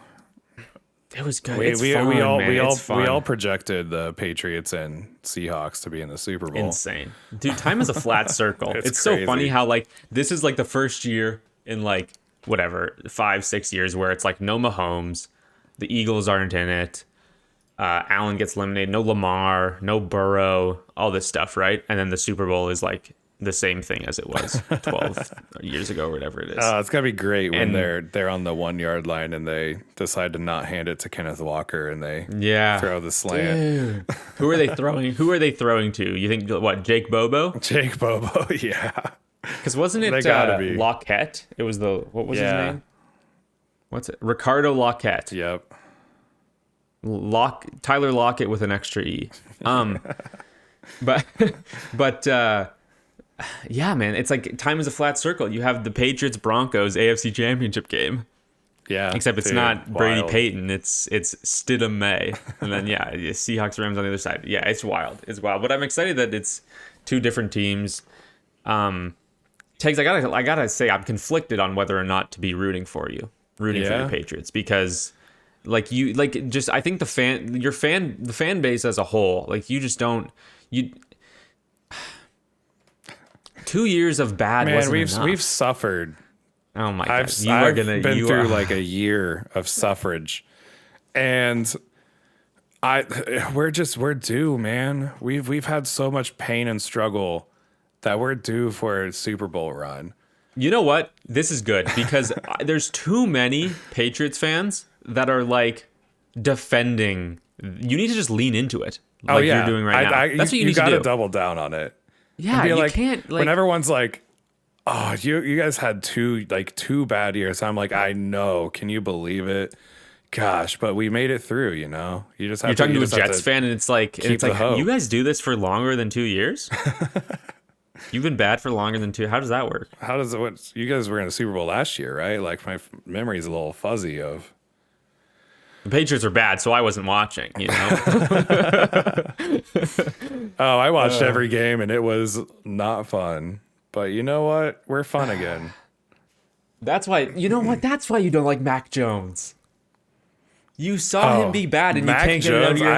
It was good. We all projected the Patriots and Seahawks to be in the Super Bowl. Insane, dude. Time is a flat circle. It's so funny how this is the first year in 5-6 years where it's no Mahomes, the Eagles aren't in it. Allen gets eliminated. No Lamar, no Burrow, all this stuff, right? And then the Super Bowl is the same thing as it was 12 years ago or whatever it is. It's gonna be great when they're on the 1 yard line and they decide to not hand it to Kenneth Walker and they throw the slant. Dude. Who are they throwing? Who are they throwing to? You think Jake Bobo? Jake Bobo, yeah. Because wasn't it Lockett? It was what was his name? What's it? Ricardo Lockett. Yep. Tyler Lockett with an extra E. But yeah, man, it's time is a flat circle. You have the Patriots Broncos AFC Championship game. Yeah. Except it's not Brady Payton, it's Stidham May. And then Seahawks Rams on the other side. Yeah, it's wild. It's wild. But I'm excited that it's two different teams. Tags, I gotta say I'm conflicted on whether or not to be rooting for the Patriots, because I think the fan base as a whole, you just don't 2 years of bad. Man, we've suffered. Oh my god! I've been through a year of suffrage, and we're due, man. We've had so much pain and struggle that we're due for a Super Bowl run. You know what? This is good because there's too many Patriots fans that are defending. You need to just lean into it, you're doing right now. That's what you need to do. You gotta double down on it. Yeah, you can't. When everyone's oh, you guys had two bad years. I'm I know. Can you believe it? Gosh, but we made it through. You just have. You're talking to a Jets fan, and it's you guys do this for longer than 2 years. You've been bad for longer than 2. How does that work? How does it? You guys were in the Super Bowl last year, right? My memory's a little fuzzy of. The Patriots are bad, so I wasn't watching. Oh, I watched every game, and it was not fun. But you know what? We're fun again. That's why. You know what? That's why you don't like Mac Jones. You saw him be bad, and Mac you can't Jones, get it out of your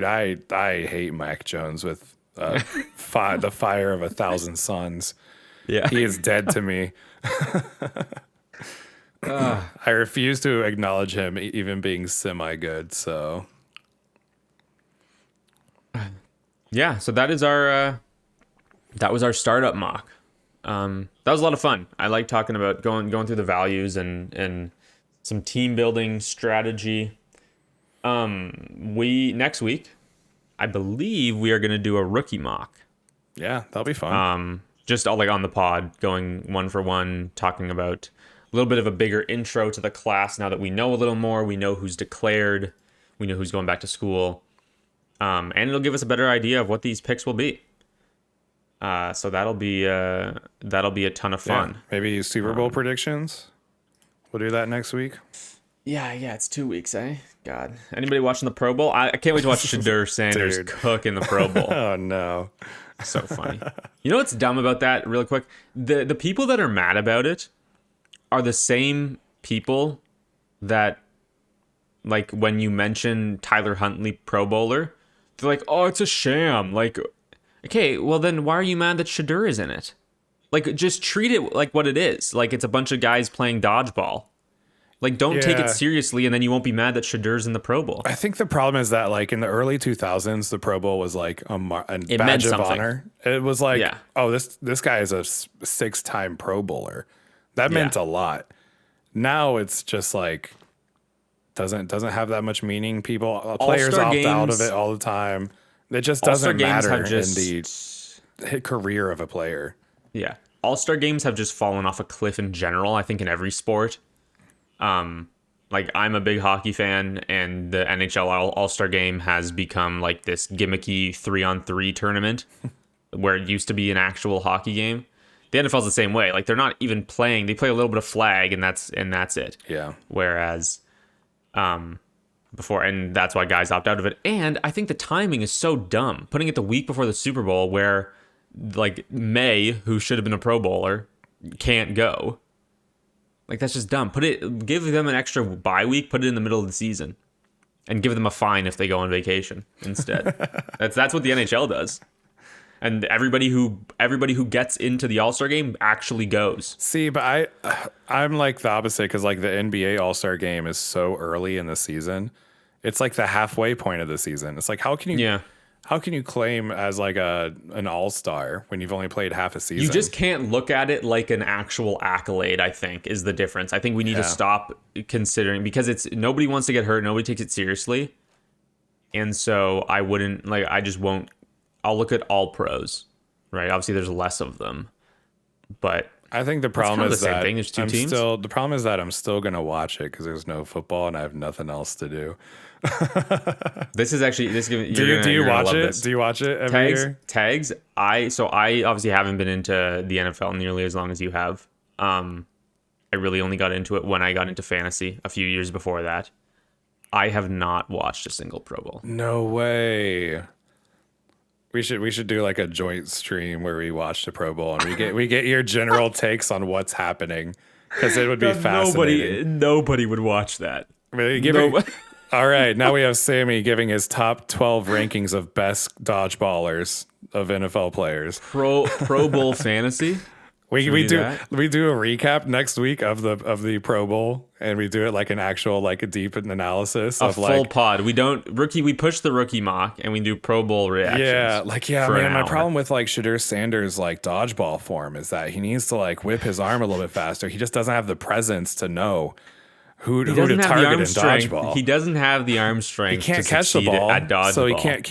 head. I hate Mac Jones with the fire of 1,000 suns. Yeah, he is dead to me. I refuse to acknowledge him even being semi-good. So, yeah. So that was our startup mock. That was a lot of fun. I like talking about going through the values and some team building strategy. Next week, I believe we are going to do a rookie mock. Yeah, that'll be fun. Just all on the pod, going one for one, talking about a little bit of a bigger intro to the class now that we know a little more. We know who's declared. We know who's going back to school. And it'll give us a better idea of what these picks will be. So that'll be a ton of fun. Yeah, maybe Super Bowl predictions. We'll do that next week. Yeah, it's 2 weeks, eh? God. Anybody watching the Pro Bowl? I can't wait to watch Shadur Sanders cook in the Pro Bowl. Oh, no. So funny. You know what's dumb about that, real quick? The people that are mad about it are the same people that, when you mention Tyler Huntley Pro Bowler, they're oh, it's a sham. Okay, well then why are you mad that Shadur is in it? Just treat it like what it is. It's a bunch of guys playing dodgeball. Don't take it seriously, and then you won't be mad that Shadur's in the Pro Bowl. I think the problem is that, in the early 2000s, the Pro Bowl was a badge of honor. It was oh, this guy is a 6-time Pro Bowler. That meant a lot. Now it's just doesn't have that much meaning. Players opt out of it all the time. It just doesn't matter in the career of a player. Yeah. All-Star games have just fallen off a cliff in general, I think, in every sport. I'm a big hockey fan, and the NHL All-Star game has become this gimmicky 3-on-3 tournament where it used to be an actual hockey game. The NFL's the same way. Like they're not even playing. They play a little bit of flag, and that's it. Yeah. Whereas, before, and that's why guys opt out of it. And I think the timing is so dumb. Putting it the week before the Super Bowl, where like May, who should have been a Pro Bowler, can't go. Like that's just dumb. Give them an extra bye week. Put it in the middle of the season, and give them a fine if they go on vacation instead. That's what the NHL does. And everybody who gets into the All-Star game actually goes. See, but I'm like the opposite, because like the NBA All-Star game is so early in the season. It's like the halfway point of the season. It's like how can you claim as like an all-star when you've only played half a season? You just can't look at it like an actual accolade, I think, is the difference. I think we need to stop considering, because nobody wants to get hurt, nobody takes it seriously. And so I just won't. I'll look at all pros, right? Obviously there's less of them. But I think the problem is that there's two teams. The problem is that I'm still going to watch it because there's no football and I have nothing else to do. This is actually Do you watch it? Do you watch it every year? Tags. I obviously haven't been into the NFL nearly as long as you have. I really only got into it when I got into fantasy a few years before that. I have not watched a single Pro Bowl. No way. We should do like a joint stream where we watch the Pro Bowl and we get your general takes on what's happening, because it would be fascinating. Nobody would watch that. All right, now we have Sammy giving his top 12 rankings of best dodgeballers of NFL players. Pro Bowl fantasy. We do a recap next week of the Pro Bowl, and we do it like an actual like a deep analysis of full like pod. We push the rookie mock and we do Pro Bowl reactions. Man, my problem with like Shedeur Sanders' like dodgeball form is that he needs to like whip his arm a little bit faster. He just doesn't have the presence to know who to target in dodgeball. He doesn't have the arm strength. He can't catch the ball at dodgeball. So he can't.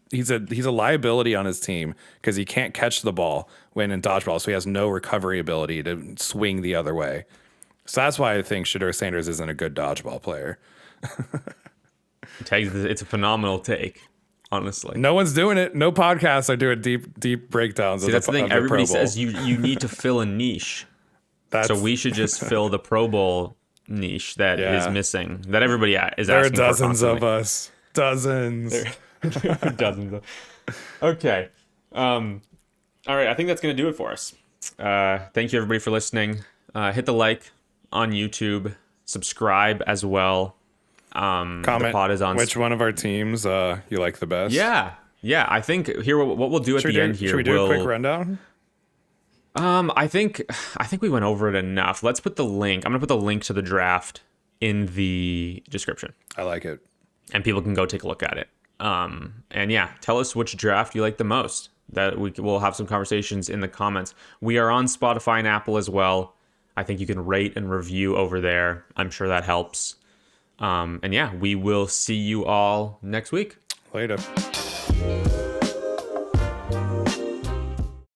He's a liability on his team because he can't catch the ball when in dodgeball. So he has no recovery ability to swing the other way. So that's why I think Shedeur Sanders isn't a good dodgeball player. It's a phenomenal take, honestly. No one's doing it. No podcasts are doing deep breakdowns. See, that's the thing. Everybody says you need to fill a niche. So we should just fill the Pro Bowl niche that is missing, that everybody is asking for. There are dozens of us. Dozens. There are dozens. Okay. All right. I think that's going to do it for us. Thank you, everybody, for listening. Hit the like on YouTube. Subscribe as well. Comment the pod is on which one of our teams you like the best. Yeah. I think here what we'll do at the end here. Should we do a quick rundown? I think we went over it enough. Let's put the link. I'm gonna put the link to the draft in the description. I like it, and people can go take a look at it. And yeah, tell us which draft you like the most. That we'll have some conversations in the comments. We are on Spotify and Apple as well. I think you can rate and review over there. I'm sure that helps. And yeah, we will see you all next week. Later.